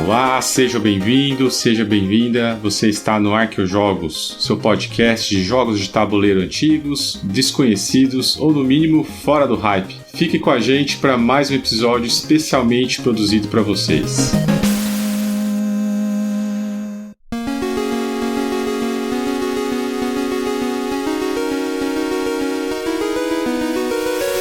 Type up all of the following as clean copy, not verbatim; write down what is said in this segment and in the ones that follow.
Olá, seja bem-vindo, seja bem-vinda. Você está no Arqueojogos, seu podcast de jogos de tabuleiro antigos, desconhecidos ou, no mínimo, fora do hype. Fique com a gente para mais um episódio especialmente produzido para vocês.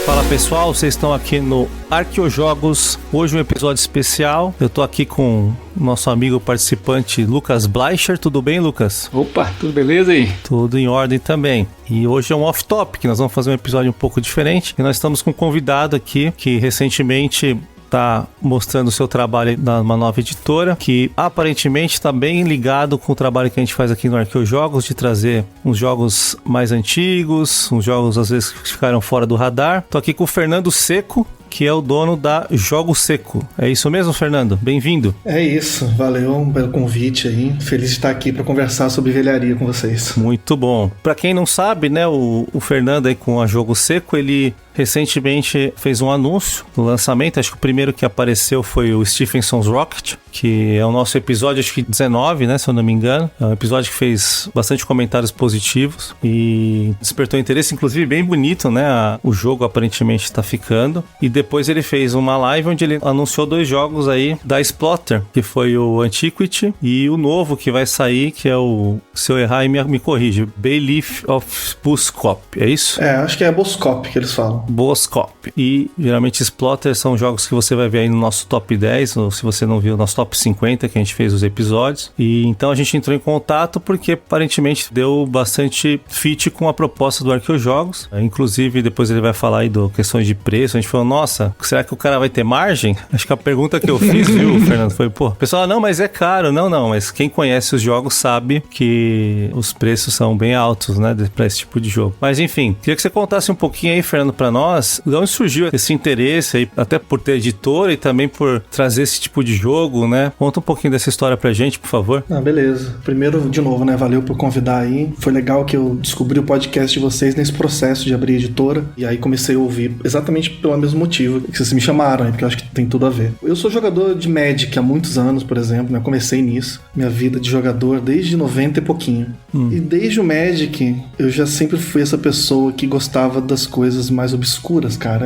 Fala pessoal, vocês estão aqui no Arqueojogos, hoje um episódio especial. Eu tô aqui com o nosso amigo participante Lucas Bleicher. Tudo bem, Lucas? Opa, tudo beleza aí? Tudo em ordem também. E hoje é um off-topic, nós vamos fazer um episódio um pouco diferente. E nós estamos com um convidado aqui que recentemente está mostrando o seu trabalho numa nova editora, que aparentemente está bem ligado com o trabalho que a gente faz aqui no Arqueojogos, de trazer uns jogos mais antigos, uns jogos às vezes que ficaram fora do radar. Tô aqui com o Fernando Seco, que é o dono da Jogo Seco. É isso mesmo, Fernando? Bem-vindo. É isso, valeu pelo convite aí. Feliz de estar aqui para conversar sobre velharia com vocês. Muito bom. Para quem não sabe, né, o Fernando aí com a Jogo Seco, ele recentemente fez um anúncio do lançamento. Acho que o primeiro que apareceu foi o Stephenson's Rocket, que é o nosso episódio, acho que 19, né, se eu não me engano. É um episódio que fez bastante comentários positivos e despertou interesse, inclusive bem bonito, né, o jogo aparentemente está ficando. E depois ele fez uma live onde ele anunciou 2 jogos aí da Splotter, que foi o Antiquity e o novo que vai sair, que é o, se eu errar me corrige, Bayleaf of Boskop, é isso? É, acho que é Boskop que eles falam. Boskop. E geralmente Splotter são jogos que você vai ver aí no nosso top 10, ou se você não viu, nosso top 50 que a gente fez os episódios. E então a gente entrou em contato porque aparentemente deu bastante fit com a proposta do Arqueojogos. Inclusive depois ele vai falar aí de questões de preço. A gente falou, nossa, será que o cara vai ter margem? Acho que a pergunta que eu fiz, viu, Fernando, foi, pô, o pessoal, não, mas é caro. Não, mas quem conhece os jogos sabe que os preços são bem altos, né, pra esse tipo de jogo. Mas enfim, queria que você contasse um pouquinho aí, Fernando, pra nós, de onde surgiu esse interesse aí, até por ter editora e também por trazer esse tipo de jogo, né? Conta um pouquinho dessa história pra gente, por favor. Beleza. Primeiro, de novo, né, valeu por convidar aí. Foi legal que eu descobri o podcast de vocês nesse processo de abrir editora, e aí comecei a ouvir exatamente pelo mesmo motivo que vocês me chamaram, porque eu acho que tem tudo a ver. Eu sou jogador de Magic há muitos anos, por exemplo, né? Comecei nisso, minha vida de jogador desde 90 e pouquinho. E desde o Magic, eu já sempre fui essa pessoa que gostava das coisas mais obscuras, cara.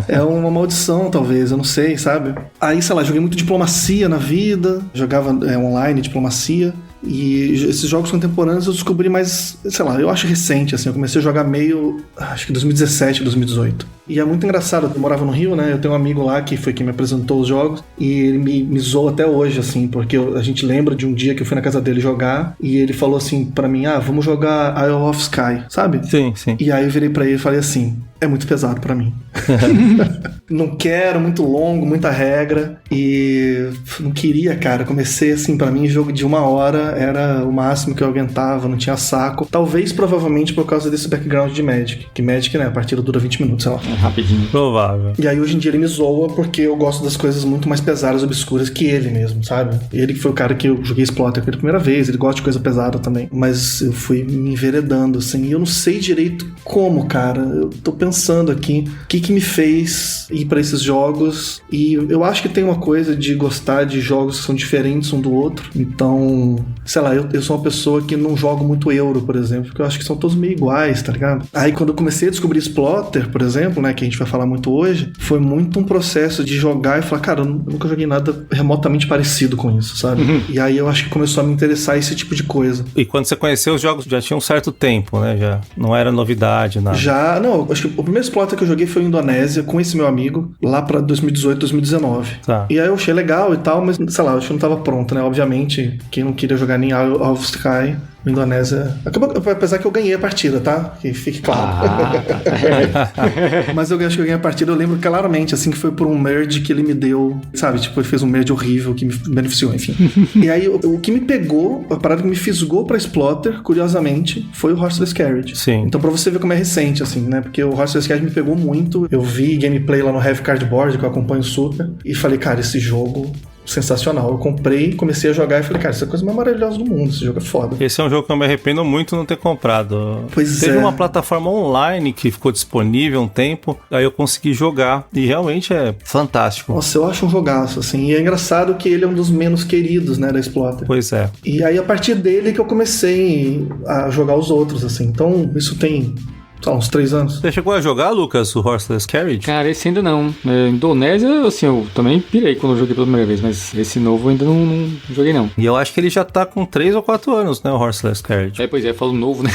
É uma maldição, talvez, eu não sei, sabe? Aí, sei lá, joguei muito diplomacia na vida, jogava online diplomacia. E esses jogos contemporâneos eu descobri mais, sei lá, eu acho recente, assim, eu comecei a jogar meio, acho que 2017, 2018. E é muito engraçado, eu morava no Rio, né, eu tenho um amigo lá que foi quem me apresentou os jogos, e ele me zoou até hoje, assim, porque a gente lembra de um dia que eu fui na casa dele jogar, e ele falou assim pra mim, vamos jogar Isle of Sky, sabe? Sim. E aí eu virei pra ele e falei assim, é muito pesado pra mim. Não quero, muito longo, muita regra, e não queria, cara, comecei assim, pra mim, jogo de 1 hora era o máximo que eu aguentava, não tinha saco. Talvez, provavelmente, por causa desse background de Magic. Que Magic, né, a partida dura 20 minutos, sei lá. Rapidinho. Provável. E aí, hoje em dia, ele me zoa porque eu gosto das coisas muito mais pesadas, obscuras que ele mesmo, sabe? Ele que foi o cara que eu joguei Splotter pela primeira vez, ele gosta de coisa pesada também. Mas eu fui me enveredando, assim, e eu não sei direito como, cara. Eu tô pensando aqui, o que me fez ir pra esses jogos, e eu acho que tem uma coisa de gostar de jogos que são diferentes um do outro. Então, sei lá, eu sou uma pessoa que não jogo muito Euro, por exemplo, porque eu acho que são todos meio iguais, tá ligado? Aí quando eu comecei a descobrir Splotter, por exemplo, né, que a gente vai falar muito hoje, foi muito um processo de jogar e falar, cara, eu nunca joguei nada remotamente parecido com isso, sabe? E aí eu acho que começou a me interessar esse tipo de coisa. E quando você conheceu os jogos, já tinha um certo tempo, né? Já não era novidade, nada. Já, não, acho que o primeiro Splotter que eu joguei foi em Indonésia, com esse meu amigo, lá pra 2018, 2019. Tá. E aí eu achei legal e tal, mas, sei lá, eu acho que não tava pronto, né? Obviamente, quem não queria jogar nem Isle of Sky, Indonésia... Acabou, apesar que eu ganhei a partida, tá? Que fique claro. Mas eu acho que eu ganhei a partida, eu lembro claramente, assim, que foi por um merge que ele me deu, sabe? Tipo, ele fez um merge horrível que me beneficiou, enfim. E aí, o que me pegou, a parada que me fisgou pra Splotter, curiosamente, foi o Horseless Carriage. Sim. Então, pra você ver como é recente, assim, né? Porque o Horseless Carriage me pegou muito. Eu vi gameplay lá no Heavy Cardboard, que eu acompanho super, e falei, cara, esse jogo sensacional. Eu comprei, comecei a jogar e falei, cara, isso é a coisa mais maravilhosa do mundo, esse jogo é foda. Esse é um jogo que eu me arrependo muito não ter comprado. Pois Teve é. uma plataforma online que ficou disponível um tempo, aí eu consegui jogar e realmente é fantástico. Nossa, eu acho um jogaço, assim. E é engraçado que ele é um dos menos queridos, né, da Exploiter. Pois é. E aí, a partir dele que eu comecei a jogar os outros, assim. Então, isso tem, sei lá, uns 3 anos. Você chegou a jogar, Lucas, o Horseless Carriage? Cara, esse ainda não. Indonésia, assim, eu também pirei quando eu joguei pela primeira vez, mas esse novo eu ainda não joguei, não. E eu acho que ele já tá com 3 ou 4 anos, né, o Horseless Carriage. Pois é, falo novo, né?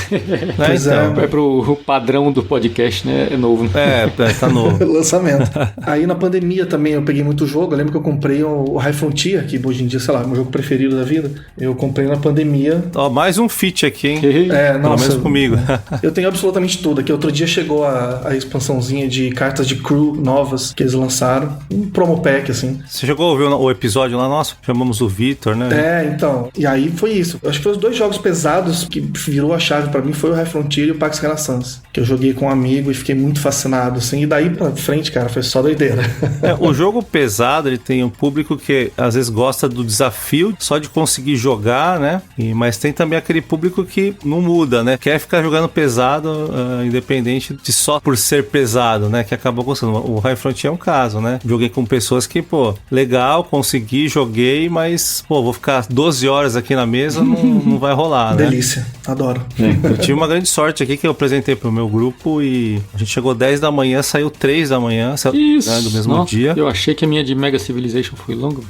Pois então. É pro padrão do podcast, né? É novo, né? Tá novo. Lançamento. Aí, na pandemia também, eu peguei muito jogo. Eu lembro que eu comprei o High Frontier, que hoje em dia, sei lá, é meu jogo preferido da vida. Eu comprei na pandemia. Ó, mais um feat aqui, hein? Pelo menos comigo. Eu tenho absolutamente tudo. Aqui outro dia chegou a expansãozinha de cartas de crew novas que eles lançaram. Um promo pack, assim. Você chegou a ouvir o episódio lá nosso? Chamamos o Vitor, né? Então. E aí foi isso. Eu acho que foi os 2 jogos pesados que virou a chave pra mim. Foi o High Frontier e o Pax Renaissance. Que eu joguei com um amigo e fiquei muito fascinado, assim. E daí pra frente, cara, foi só doideira. O jogo pesado, ele tem um público que às vezes gosta do desafio só de conseguir jogar, né? Mas tem também aquele público que não muda, né? Quer ficar jogando pesado, independente de só por ser pesado, né? Que acabou gostando. O High Frontier é um caso, né? Joguei com pessoas que, legal, consegui, joguei, mas, vou ficar 12 horas aqui na mesa, não vai rolar, né? Delícia. Adoro. Eu tive uma grande sorte aqui que eu apresentei pro meu grupo e a gente chegou 10 da manhã, saiu 3 da manhã, Isso. Né, do mesmo dia. Eu achei que a minha de Mega Civilization foi longa.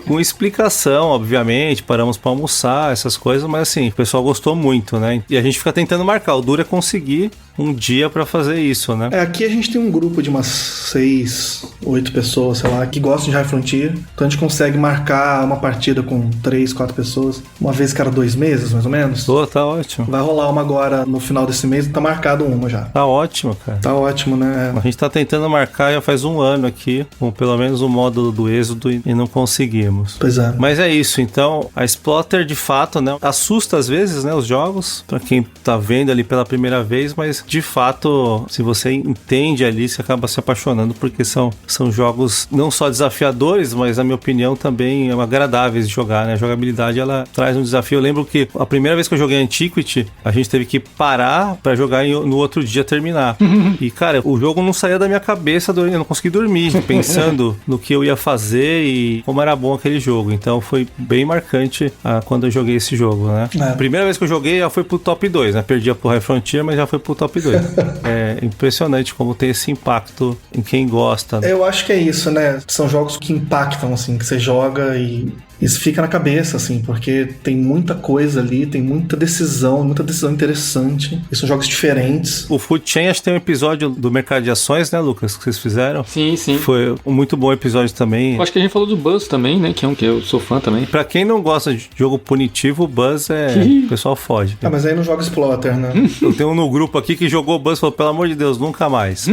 Com explicação, obviamente, paramos pra almoçar, essas coisas, mas assim, o pessoal gostou muito, né? E a gente fica tentando marcar, o duro é conseguir um dia pra fazer isso, né? Aqui a gente tem um grupo de umas 6, 8 pessoas, sei lá, que gostam de High Frontier. Então a gente consegue marcar uma partida com 3, 4 pessoas, uma vez cada 2 meses, mais ou menos. Tá ótimo. Vai rolar uma agora no final desse mês, tá marcado uma já. Tá ótimo, cara. Tá ótimo, né? A gente tá tentando marcar já faz 1 ano aqui, com pelo menos o módulo do Êxodo e não conseguimos. Pois é. Mas é isso, então, a Exploiter de fato, né, assusta às vezes, né, os jogos, pra quem tá vendo ali pela primeira vez, mas de fato, se você entende ali, você acaba se apaixonando, porque são jogos não só desafiadores, mas na minha opinião também agradáveis de jogar, né, a jogabilidade ela traz um desafio. Eu lembro que a primeira vez que eu joguei Antiquity, a gente teve que parar pra jogar e no outro dia terminar. E cara, o jogo não saía da minha cabeça, eu não consegui dormir, pensando no que eu ia fazer e como era bom aquele jogo. Então foi bem marcante quando eu joguei esse jogo, né? Primeira vez que eu joguei, já foi pro top 2, né? Perdia pro High Frontier, mas já foi pro top 2. É impressionante como tem esse impacto em quem gosta. Eu acho que é isso, né? São jogos que impactam, assim, que você joga e isso fica na cabeça, assim, porque tem muita coisa ali, tem muita decisão interessante. E são jogos diferentes. O Food Chain, acho que tem um episódio do mercado de ações, né, Lucas, que vocês fizeram? Sim. Foi um muito bom episódio também. Eu acho que a gente falou do Buzz também, né, que é um que eu sou fã também. Pra quem não gosta de jogo punitivo, o Buzz o pessoal foge. Mas aí não joga Exploiter, né? Eu tenho um no grupo aqui que jogou o Buzz e falou, pelo amor de Deus, nunca mais.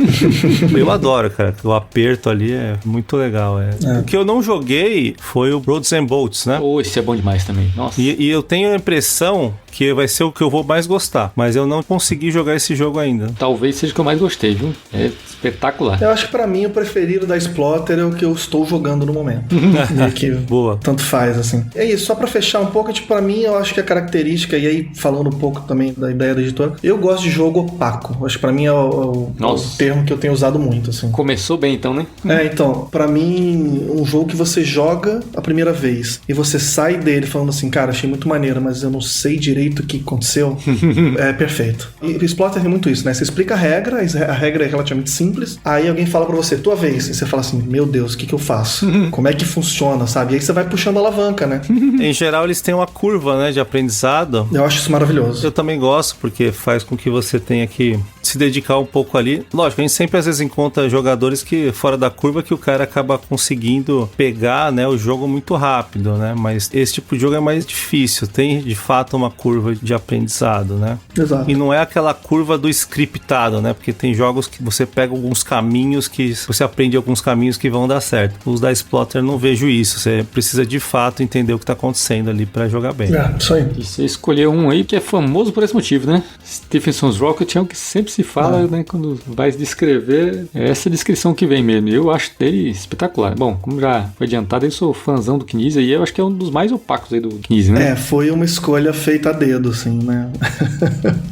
Eu adoro, cara. O aperto ali é muito legal. O que eu não joguei foi o Roads and Bolts, né? Esse é bom demais também. Nossa. E eu tenho a impressão que vai ser o que eu vou mais gostar, mas eu não consegui jogar esse jogo ainda. Talvez seja o que eu mais gostei, viu? É espetacular. Eu acho que pra mim o preferido da Exploiter é o que eu estou jogando no momento. Que Boa. Tanto faz, assim. É isso, só pra fechar um pouco, tipo, pra mim eu acho que a característica, e aí falando um pouco também da ideia da editora, eu gosto de jogo opaco. Acho que pra mim é o termo que eu tenho usado muito, assim. Começou bem então, né? Então, pra mim, um jogo que você joga a primeira vez e você sai dele falando assim, cara, achei muito maneiro, mas eu não sei direito o que aconteceu, é perfeito. E o Exploiter tem muito isso, né? Você explica a regra é relativamente simples, aí alguém fala pra você, tua vez, e você fala assim, meu Deus, o que eu faço? Como é que funciona, sabe? E aí você vai puxando a alavanca, né? Em geral, eles têm uma curva, né, de aprendizado. Eu acho isso maravilhoso. Eu também gosto, porque faz com que você tenha que se dedicar um pouco ali. Lógico, a gente sempre às vezes encontra jogadores que fora da curva que o cara acaba conseguindo pegar, né, o jogo muito rápido, né? Mas esse tipo de jogo é mais difícil. Tem, de fato, uma curva de aprendizado, né? Exato. E não é aquela curva do scriptado, né? Porque tem jogos que você pega alguns caminhos que você aprende alguns caminhos que vão dar certo. Os da Exploiter não vejo isso. Você precisa de fato entender o que tá acontecendo ali pra jogar bem. Isso aí. E você escolheu um aí que é famoso por esse motivo, né? Stephenson's Rocket é um que sempre se fala, né, quando vai descrever, é essa descrição que vem mesmo. Eu acho dele espetacular. Bom, como já foi adiantado, eu sou fãzão do Knizia e eu acho que é um dos mais opacos aí do Knizia, né? Foi uma escolha feita a dedo, assim, né?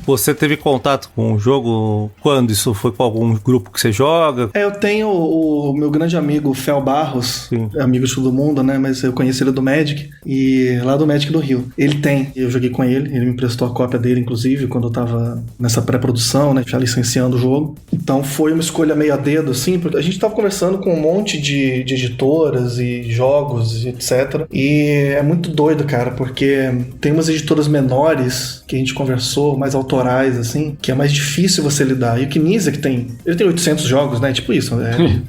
Você teve contato com o jogo quando? Isso foi com algum grupo que você joga? Eu tenho o meu grande amigo Fel Barros, amigo de todo mundo, né? Mas eu conheci ele do Magic, e lá do Magic do Rio. Ele tem, eu joguei com ele me emprestou a cópia dele, inclusive, quando eu tava nessa pré-produção, né? Já licenciando o jogo. Então foi uma escolha meio a dedo, assim, porque a gente tava conversando com um monte de editoras e jogos e etc. E é muito doido, cara, porque tem umas editoras menores que a gente conversou, mais autorais, assim, que é mais difícil você lidar. E o Knizia, que tem... Ele tem 800 jogos, né? Tipo isso.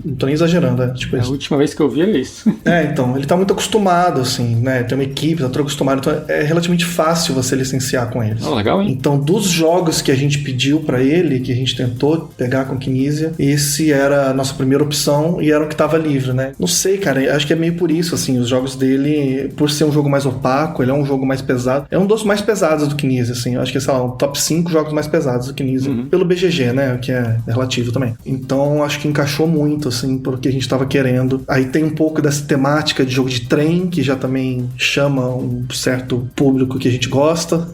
Não tô nem exagerando, é tipo isso. A última vez que eu vi era isso. Então, ele tá muito acostumado, assim, né? Tem uma equipe, tá todo acostumado. Então é relativamente fácil você licenciar com eles. Legal, hein? Então, dos jogos que a gente pediu pra ele, que a gente tentou pegar com o Knizia, esse era a nossa primeira opção e era o que tava livre, né? Não sei, cara, acho que é meio por isso, assim, os jogos dele, por ser um jogo mais opaco, ele é um jogo mais pesado. É um dos mais pesados do Knizia, assim. Eu acho que é, sei lá, um top 5 jogos mais pesados do Knizia. Pelo BGG, né? Que é relativo também. Então, acho que encaixou muito, assim, pro que a gente tava querendo. Aí tem um pouco dessa temática de jogo de trem, que já também chama um certo público que a gente gosta.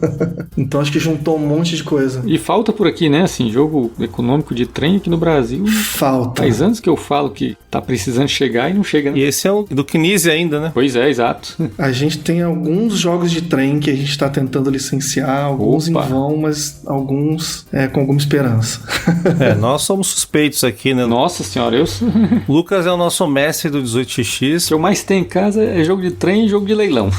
Então, acho que juntou um monte de coisa. E falta por aqui, né? Assim, jogo econômico de trem aqui no Brasil. Falta. Faz anos que eu falo que tá precisando chegar e não chega, né? E esse é o do Knizia ainda, né? Pois é, exato. A gente tem alguns jogos de trem que a gente tá tentando licenciar, alguns em vão, mas alguns com alguma esperança. Nós somos suspeitos aqui, né? Nossa senhora, O Lucas é o nosso mestre do 18x. O que eu mais tenho em casa é jogo de trem e jogo de leilão.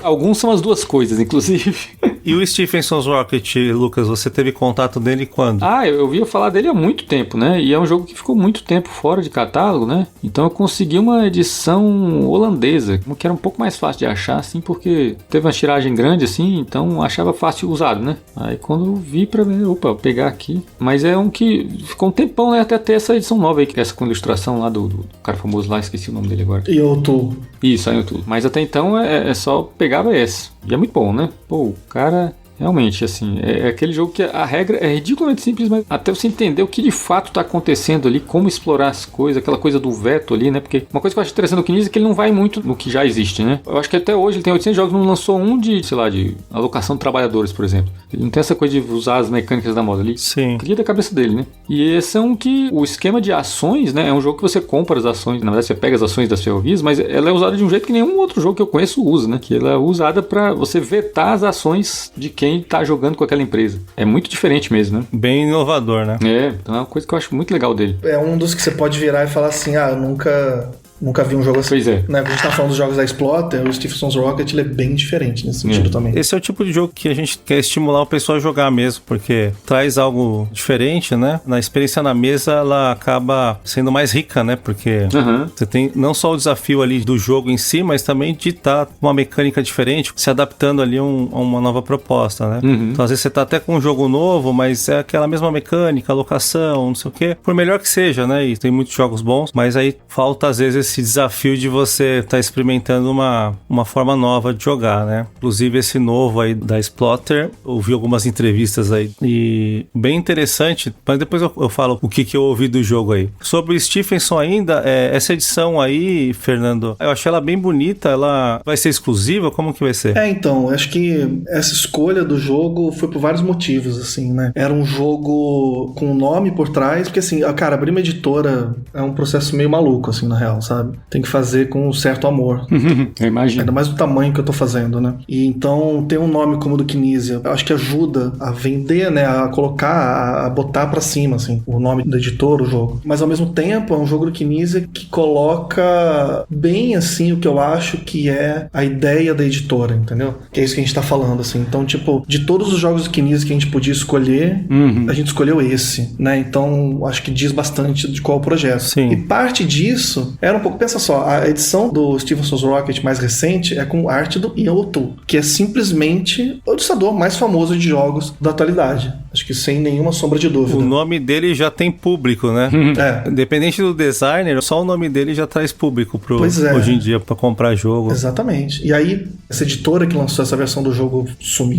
Alguns são as duas coisas, inclusive. E o Stephenson's Rocket, Lucas, você teve contato dele quando? Eu ouvi falar dele há muito tempo, né? E é um jogo que ficou muito tempo fora de catálogo, né? Então eu consegui uma edição holandesa, que era um pouco mais fácil de achar, assim, porque teve uma tiragem grande, assim, então achava fácil usado, né? Aí quando eu vi pra ver, vou pegar aqui. Mas é um que ficou um tempão, né? Até ter essa edição nova aí, que é essa com ilustração lá do cara famoso lá, esqueci o nome dele agora. Youtube. Isso, saiu tudo. Mas até então é só pegava esse. E é muito bom, né? O cara... Realmente, assim, é aquele jogo que a regra é ridiculamente simples, mas até você entender o que de fato está acontecendo ali, como explorar as coisas, aquela coisa do veto ali, né? Porque uma coisa que eu acho interessante do Knizia é que ele não vai muito no que já existe, né? Eu acho que até hoje ele tem 800 jogos, não lançou um de, sei lá, de alocação de trabalhadores, por exemplo. Ele não tem essa coisa de usar as mecânicas da moda ali. Sim. Cria da cabeça dele, né? E esse é um que o esquema de ações, né? É um jogo que você compra as ações, na verdade você pega as ações das ferrovias, mas ela é usada de um jeito que nenhum outro jogo que eu conheço usa, né? Que ela é usada para você vetar as ações de quem tá jogando com aquela empresa. É muito diferente mesmo, né? Bem inovador, né? Então é uma coisa que eu acho muito legal dele. É um dos que você pode virar e falar assim, eu nunca vi um jogo assim. Pois é. Né? Quando a gente tá falando dos jogos da Exploiter, o Stephenson's Rocket ele é bem diferente nesse sentido também. Esse é o tipo de jogo que a gente quer estimular o pessoal a jogar mesmo, porque traz algo diferente, né? Na experiência na mesa, ela acaba sendo mais rica, né? Porque você tem não só o desafio ali do jogo em si, mas também de estar com uma mecânica diferente, se adaptando ali a uma nova proposta, né? Então, às vezes você tá até com um jogo novo, mas é aquela mesma mecânica, alocação, não sei o quê. Por melhor que seja, né? E tem muitos jogos bons, mas aí falta, às vezes, esse desafio de você estar experimentando uma forma nova de jogar, né? Inclusive esse novo aí da Exploiter, ouvi algumas entrevistas aí e bem interessante, mas depois eu falo o que eu ouvi do jogo aí. Sobre o Stephenson ainda, essa edição aí, Fernando, eu achei ela bem bonita, ela vai ser exclusiva? Como que vai ser? Então, acho que essa escolha do jogo foi por vários motivos, assim, né? Era um jogo com um nome por trás, porque assim, cara, abrir uma editora é um processo meio maluco, assim, na real, sabe? Tem que fazer com um certo amor. Eu imagino. Ainda mais do tamanho que eu tô fazendo, né? E então, ter um nome como o do Knizia, eu acho que ajuda a vender, né? A colocar, a botar pra cima, assim, o nome do editor, o jogo. Mas, ao mesmo tempo, é um jogo do Knizia que coloca bem, assim, o que eu acho que é a ideia da editora, entendeu? Que é isso que a gente tá falando, assim. Então, tipo, de todos os jogos do Knizia que a gente podia escolher, a gente escolheu esse, né? Então, acho que diz bastante de qual é o projeto. Sim. E parte disso era um pouco... Pensa só, a edição do Stephenson's Rocket mais recente é com arte do Ian O'Toole, que é simplesmente o ilustrador mais famoso de jogos da atualidade. Acho que sem nenhuma sombra de dúvida. O nome dele já tem público, né? Independente do designer, só o nome dele já traz público hoje em dia pra comprar jogo. Exatamente. E aí, essa editora que lançou essa versão do jogo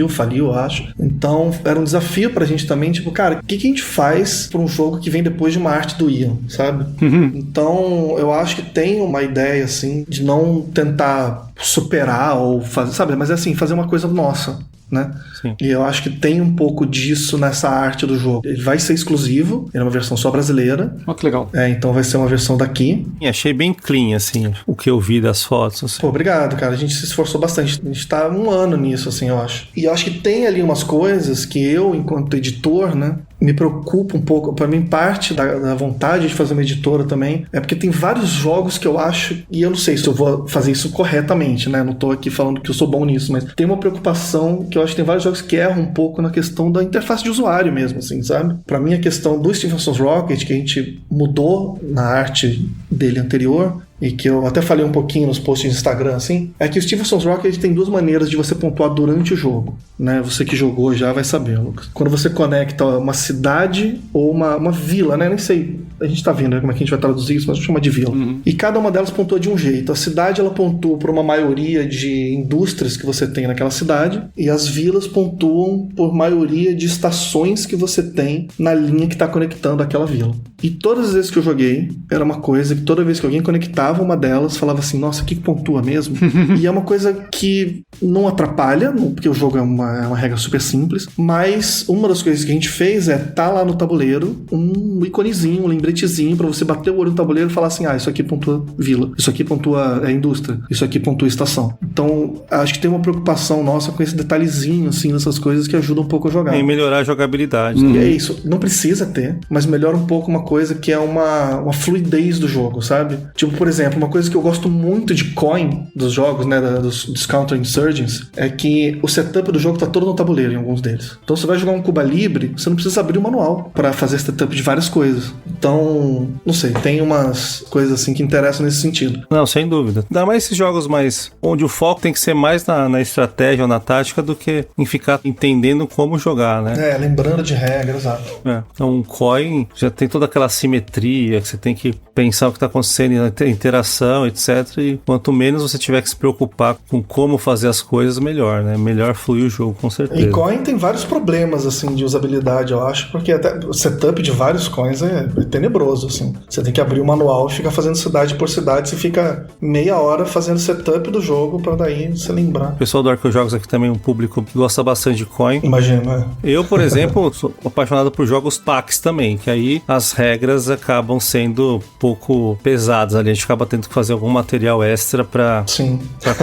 faliu, eu acho. Então, era um desafio pra gente também, tipo, cara, o que a gente faz pra um jogo que vem depois de uma arte do Ian, sabe? Então, eu acho que tem uma ideia, assim, de não tentar superar ou fazer, sabe? Mas, assim, fazer uma coisa nossa, né? Sim. E eu acho que tem um pouco disso nessa arte do jogo. Ele vai ser exclusivo, ele é uma versão só brasileira. Ó, que legal. Então vai ser uma versão daqui. E achei bem clean, assim, o que eu vi das fotos. Assim. Pô, obrigado, cara. A gente se esforçou bastante. A gente tá 1 ano nisso, assim, eu acho. E eu acho que tem ali umas coisas que eu, enquanto editor, né, me preocupa um pouco. Pra mim, parte da vontade de fazer uma editora também é porque tem vários jogos que eu acho, e eu não sei se eu vou fazer isso corretamente, né? Não tô aqui falando que eu sou bom nisso, mas tem uma preocupação que eu acho que tem vários jogos que erram um pouco na questão da interface de usuário mesmo, assim, sabe? Pra mim, a questão do Stevenson's Rocket, que a gente mudou na arte dele anterior, e que eu até falei um pouquinho nos posts de Instagram, assim, é que o Stevenson's Rocket tem 2 maneiras de você pontuar durante o jogo, né? Você que jogou já vai saber, Lucas. Quando você conecta uma cidade ou uma vila, né? Nem sei, a gente tá vendo, né, como é que a gente vai traduzir isso, mas chama de vila. E cada uma delas pontua de um jeito. A cidade, ela pontua por uma maioria de indústrias que você tem naquela cidade, e as vilas pontuam por maioria de estações que você tem na linha que tá conectando aquela vila. E todas as vezes que eu joguei, era uma coisa que toda vez que alguém conectava uma delas, falava assim, nossa, o que pontua mesmo? E é uma coisa que não atrapalha, porque o jogo é uma regra super simples, mas uma das coisas que a gente fez é tá lá no tabuleiro um iconezinho, um lembretezinho pra você bater o olho no tabuleiro e falar assim, isso aqui pontua vila, isso aqui pontua indústria, isso aqui pontua estação. Então, acho que tem uma preocupação nossa com esse detalhezinho, assim, nessas coisas que ajudam um pouco a jogar. E melhorar a jogabilidade. E é isso, não precisa ter, mas melhora um pouco uma coisa que é uma fluidez do jogo, sabe? Tipo, por exemplo, uma coisa que eu gosto muito de coin dos jogos, né, dos Counter Insurgents, é que o setup do jogo tá todo no tabuleiro em alguns deles. Então, você vai jogar um Cuba Libre, você não precisa abrir o manual pra fazer setup de várias coisas. Então, não sei, tem umas coisas assim que interessam nesse sentido. Não, sem dúvida. Ainda mais esses jogos mais onde o foco tem que ser mais na estratégia ou na tática do que em ficar entendendo como jogar, né? Lembrando de regras, exato. Então, um coin já tem toda aquela simetria que você tem que pensar o que está acontecendo na interação, etc. E quanto menos você tiver que se preocupar com como fazer as coisas, melhor, né? Melhor flui o jogo, com certeza. E coin tem vários problemas, assim, de usabilidade, eu acho, porque até o setup de vários coins é tenebroso, assim. Você tem que abrir o manual e ficar fazendo cidade por cidade, você fica meia hora fazendo setup do jogo pra daí você lembrar. O pessoal do Arqueojogos aqui também é um público que gosta bastante de coin. Imagino, né? Eu, por exemplo, sou apaixonado por jogos PAX também, que aí as regras acabam sendo um pouco pesadas ali. A gente acaba tendo que fazer algum material extra pra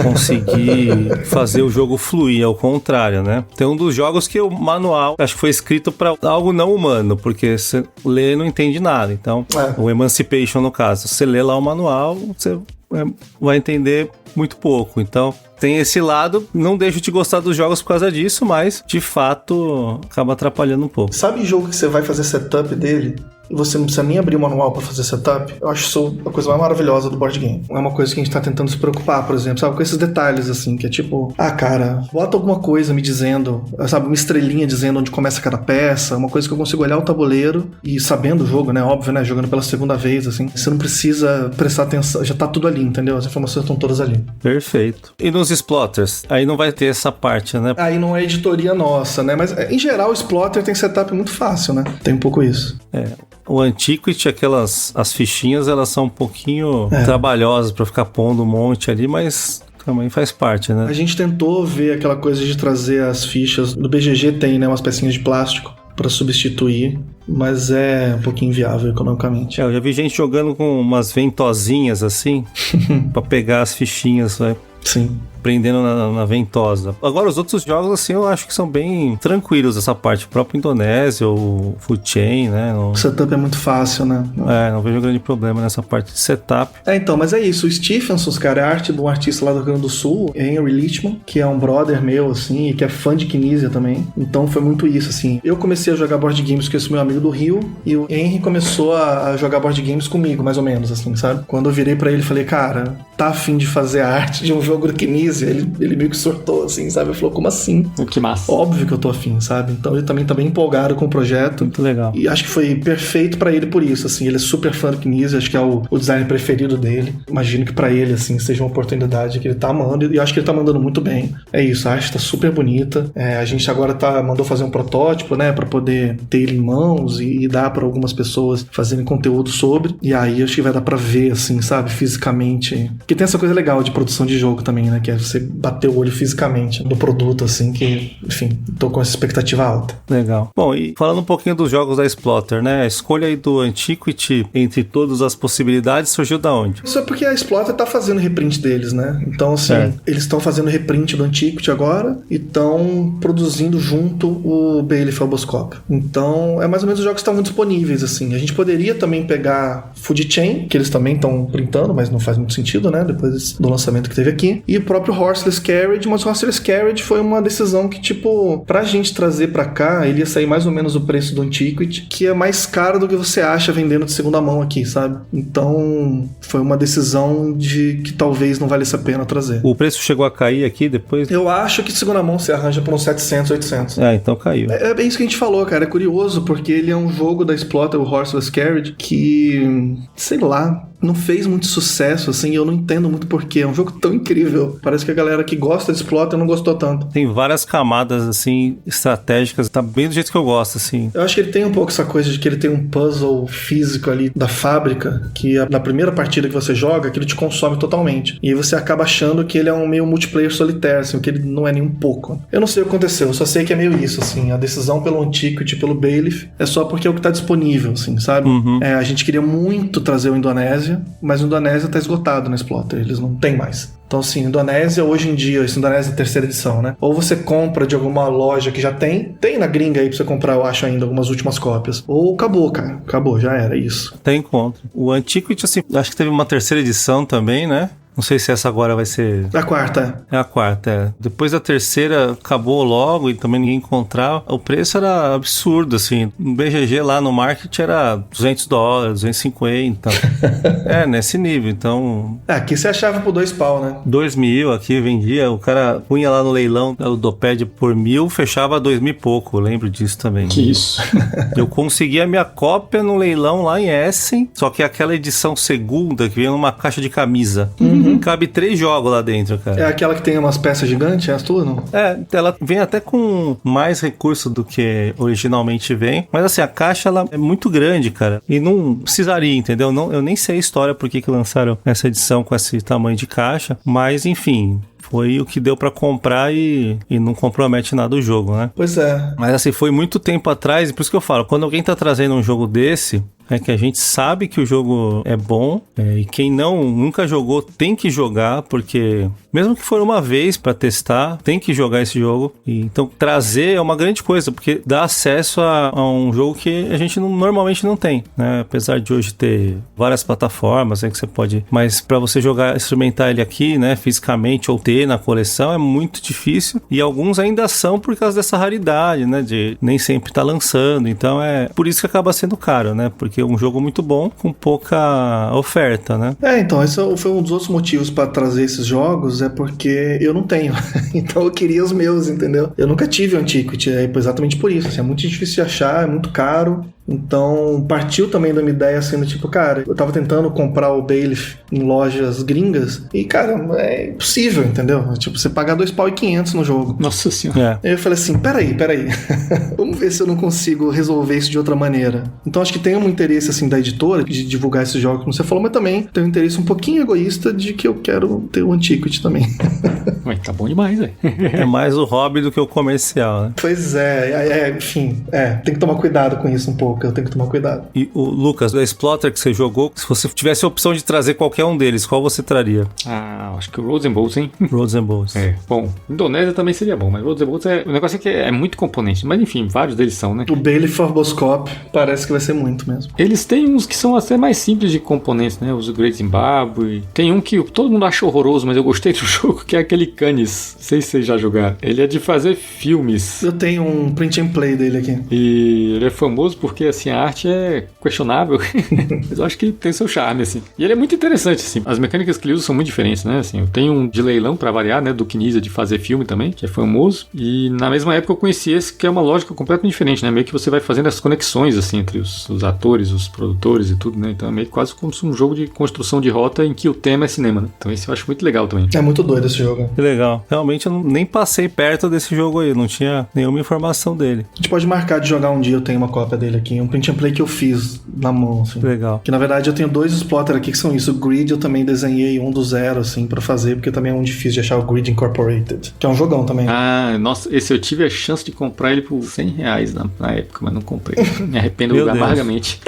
conseguir fazer o jogo fluir, ao contrário, né? Tem um dos jogos que o manual, acho que foi escrito pra algo não humano, porque você lê e não entende nada. Então, o Emancipation, no caso, você lê lá o manual, você vai entender muito pouco. Então, tem esse lado, não deixo de gostar dos jogos por causa disso, mas, de fato, acaba atrapalhando um pouco. Sabe jogo que você vai fazer setup dele e você não precisa nem abrir o manual pra fazer setup? Eu acho isso a coisa mais maravilhosa do board game. É uma coisa que a gente tá tentando se preocupar, por exemplo, sabe? Com esses detalhes, assim, que é tipo, cara, bota alguma coisa me dizendo, sabe? Uma estrelinha dizendo onde começa cada peça, uma coisa que eu consigo olhar o tabuleiro e sabendo o jogo, né? Óbvio, né? Jogando pela segunda vez, assim. Você não precisa prestar atenção, já tá tudo ali, entendeu? As informações estão todas ali. Perfeito. E nos Splotters? Aí não vai ter essa parte, né? Aí não é editoria nossa, né? Mas, em geral, o Splotter tem setup muito fácil, né? Tem um pouco isso. O Antiquity, as fichinhas, elas são um pouquinho trabalhosas pra ficar pondo um monte ali, mas também faz parte, né? A gente tentou ver aquela coisa de trazer as fichas. No BGG tem, né, umas pecinhas de plástico pra substituir, mas é um pouquinho inviável economicamente. Eu já vi gente jogando com umas ventosinhas assim, pra pegar as fichinhas, né? Sim. Prendendo na ventosa. Agora, os outros jogos, assim, eu acho que são bem tranquilos essa parte. O próprio Indonésia, o Food Chain, né? O setup é muito fácil, né? Não vejo grande problema nessa parte de setup. Então, mas é isso. O Stephensons, cara, é arte de um artista lá do Rio Grande do Sul, Henry Lichtman, que é um brother meu, assim, e que é fã de Kinesia também. Então, foi muito isso, assim. Eu comecei a jogar board games com esse meu amigo do Rio, e o Henry começou a jogar board games comigo, mais ou menos, assim, sabe? Quando eu virei pra ele, falei, cara, tá afim de fazer a arte de um jogo do Kinesia. Ele meio que surtou, assim, sabe? Ele falou, como assim? Que massa. Óbvio que eu tô afim, sabe? Então ele também tá bem empolgado com o projeto. Muito legal. E acho que foi perfeito pra ele por isso, assim. Ele é super fã do Kinesia, acho que é o design preferido dele. Imagino que pra ele, assim, seja uma oportunidade que ele tá amando. E acho que ele tá mandando muito bem. É isso, a arte tá super bonita. A gente agora mandou fazer um protótipo, né? Pra poder ter ele em mãos e dar pra algumas pessoas fazerem conteúdo sobre. E aí acho que vai dar pra ver, assim, sabe? Fisicamente. Porque tem essa coisa legal de produção de jogo também, né? Que é você bater o olho fisicamente no produto, assim, que, enfim, tô com essa expectativa alta. Legal. Bom, e falando um pouquinho dos jogos da Splotter, né? A escolha aí do Antiquity entre todas as possibilidades surgiu da onde? Isso é porque a Splotter tá fazendo reprint deles, né? Então, assim, eles estão fazendo reprint do Antiquity agora e estão produzindo junto o Bailiff Phoboscope. Então, é mais ou menos os jogos que estavam disponíveis, assim. A gente poderia também pegar Food Chain, que eles também estão printando, mas não faz muito sentido, né? Depois do lançamento que teve aqui. E o próprio Horseless Carriage, mas o Horseless Carriage foi uma decisão que, tipo, pra gente trazer pra cá, ele ia sair mais ou menos o preço do Antiquity, que é mais caro do que você acha vendendo de segunda mão aqui, sabe? Então, foi uma decisão de que talvez não valesse a pena trazer. O preço chegou a cair aqui depois? Eu acho que de segunda mão você arranja por uns 700, 800. Então caiu. É bem isso que a gente falou, cara. É curioso, porque ele é um jogo da Splotter, o Horseless Carriage, que, sei lá, não fez muito sucesso, assim, e eu não entendo muito porquê. É um jogo tão incrível. Parece que a galera que gosta de Splotter não gostou tanto. Tem várias camadas, assim, estratégicas. Tá bem do jeito que eu gosto, assim. Eu acho que ele tem um pouco essa coisa de que ele tem um puzzle físico ali da fábrica, que na primeira partida que você joga, que ele te consome totalmente. E aí você acaba achando que ele é um meio multiplayer solitário, assim, que ele não é nem um pouco. Eu não sei o que aconteceu, eu só sei que é meio isso, assim. A decisão pelo Antiquity, pelo Bailiff, é só porque é o que tá disponível, assim, sabe? A gente queria muito trazer o Indonésia, mas o Indonésia tá esgotado na Splotter, eles não tem mais. Então, assim, Indonésia, hoje em dia, esse Indonésia é a terceira edição, né? Ou você compra de alguma loja que já tem na gringa aí pra você comprar, eu acho ainda, algumas últimas cópias. Ou acabou, cara. Acabou, já era isso. Tem encontro. O Antiquity, assim, acho que teve uma terceira edição também, né? Não sei se essa agora vai ser... A quarta. É a quarta. Depois da terceira, acabou logo e também ninguém encontrava. O preço era absurdo, assim. No BGG lá no market era $200, 250. Nesse nível. Então... Aqui você achava por £2, né? 2.000 aqui vendia. O cara punha lá no leilão o Doped por 1.000, fechava 2.000 e pouco. Eu lembro disso também. Que isso. Eu consegui a minha cópia no leilão lá em Essen, só que aquela edição segunda que veio numa caixa de camisa. Cabe 3 jogos lá dentro, cara. É aquela que tem umas peças gigantes, é as tuas, não? Ela vem até com mais recurso do que originalmente vem. Mas assim, a caixa ela é muito grande, cara. E não precisaria, entendeu? Eu nem sei a história por que lançaram essa edição com esse tamanho de caixa. Mas, enfim... Foi o que deu pra comprar e não compromete nada o jogo, né? Pois é. Mas assim, foi muito tempo atrás, e por isso que eu falo, quando alguém tá trazendo um jogo desse, é que a gente sabe que o jogo é bom, e quem nunca jogou tem que jogar, porque mesmo que for uma vez pra testar, tem que jogar esse jogo. E, então trazer é uma grande coisa, porque dá acesso a um jogo que a gente normalmente não tem, né? Apesar de hoje ter várias plataformas, que você pode... Mas pra você jogar, experimentar ele aqui, né, fisicamente, ou ter na coleção, é muito difícil. E alguns ainda são por causa dessa raridade, né, de nem sempre tá lançando. Então é por isso que acaba sendo caro, né? Porque é um jogo muito bom, com pouca oferta, né? Então, esse foi um dos outros motivos pra trazer esses jogos, é porque eu não tenho. Então eu queria os meus, entendeu? Eu nunca tive o Antiquity, exatamente por isso. Assim, é muito difícil de achar, é muito caro. Então, partiu também da minha ideia, assim, do tipo, cara, eu tava tentando comprar o Bailiff em lojas gringas e, cara, é impossível, entendeu? Tipo, você pagar £2.500 no jogo. Nossa senhora. Aí eu falei assim, peraí. Vamos ver se eu não consigo resolver isso de outra maneira. Então, acho que tem um interesse, assim, da editora de divulgar esses jogos, como você falou, mas também tem um interesse um pouquinho egoísta de que eu quero ter o Antiquity também. Ué, tá bom demais, velho. É mais o hobby do que o comercial, né? Pois enfim, tem que tomar cuidado com isso um pouco. Eu tenho que tomar cuidado. E o Lucas, da Splotter que você jogou, se você tivesse a opção de trazer qualquer um deles, qual você traria? Acho que o Roads and Bolts, hein? Roads and Bolts. Bom, Indonésia também seria bom, mas Roads and Bolts o negócio é que é muito componente. Mas enfim, vários deles são, né? O Bailiff Phoboscope parece que vai ser muito mesmo. Eles têm uns que são até mais simples de componentes, né? Os Great Zimbabwe. Tem um que todo mundo acha horroroso, mas eu gostei do jogo, que é aquele Canis. Não sei se vocês já jogaram. Ele é de fazer filmes. Eu tenho um print and play dele aqui. E ele é famoso porque assim, a arte é questionável, mas eu acho que tem seu charme, assim. E ele é muito interessante, assim. As mecânicas que ele usa são muito diferentes, né? Assim, eu tenho um de leilão pra variar, né? Do Knizia de fazer filme também, que é famoso. E na mesma época eu conheci esse, que é uma lógica completamente diferente, né? Meio que você vai fazendo as conexões, assim, entre os atores, os produtores e tudo, né? Então é meio quase como um jogo de construção de rota em que o tema é cinema, né? Então esse eu acho muito legal também. É muito doido esse jogo. Que legal. Realmente eu nem passei perto desse jogo aí, não tinha nenhuma informação dele. A gente pode marcar de jogar um dia, eu tenho uma cópia dele aqui, um print and play que eu fiz na mão, assim. Legal. Que na verdade eu tenho 2 Splotter aqui que são isso. O Grid eu também desenhei um do zero, assim, pra fazer, porque também é um difícil de achar o Grid Incorporated, que é um jogão também. Ah, nossa, esse eu tive a chance de comprar ele por R$100 na época, mas não comprei. Me arrependo amargamente.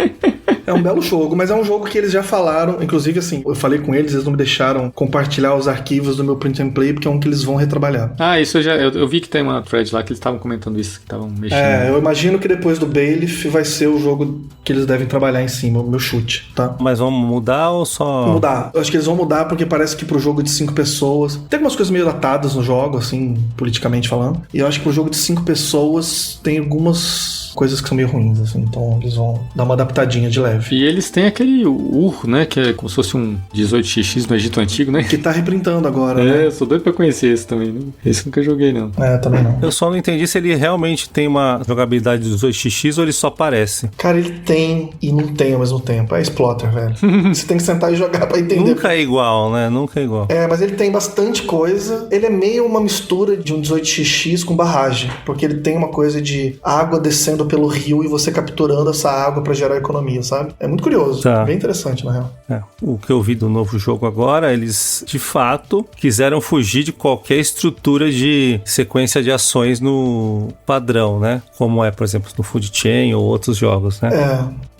É um belo jogo, mas é um jogo que eles já falaram, inclusive assim, eu falei com eles não me deixaram compartilhar os arquivos do meu print and play, porque é um que eles vão retrabalhar. Ah, isso eu vi que tem uma thread lá que eles estavam comentando isso, que estavam mexendo. Eu imagino que depois do Bailiff vai ser o jogo que eles devem trabalhar em cima, o meu chute, tá? Mas vamos mudar ou só... Mudar. Eu acho que eles vão mudar porque parece que pro jogo de 5 pessoas... Tem algumas coisas meio datadas no jogo, assim, politicamente falando. E eu acho que pro jogo de 5 pessoas tem algumas coisas que são meio ruins, assim. Então eles vão dar uma adaptadinha de leve. E eles têm aquele Ur, né? Que é como se fosse um 18xx no Egito Antigo, né? Que tá reprintando agora, né? Eu sou doido pra conhecer esse também, né? Esse nunca joguei, não. Também não. Eu só não entendi se ele realmente tem uma jogabilidade dos 2xx ou ele só parece. Cara, ele tem e não tem ao mesmo tempo. É Splotter, velho. Você tem que sentar e jogar pra entender. Nunca é igual, né? Nunca é igual. Mas ele tem bastante coisa. Ele é meio uma mistura de um 18xx com barragem. Porque ele tem uma coisa de água descendo pelo rio e você capturando essa água pra gerar economia, sabe? É muito curioso. Tá. Bem interessante, na real. O que eu vi do novo jogo agora, eles de fato quiseram fugir de qualquer estrutura de sequência de ações no padrão, né? Como é, por exemplo, no Food Chain ou outros jogos, né?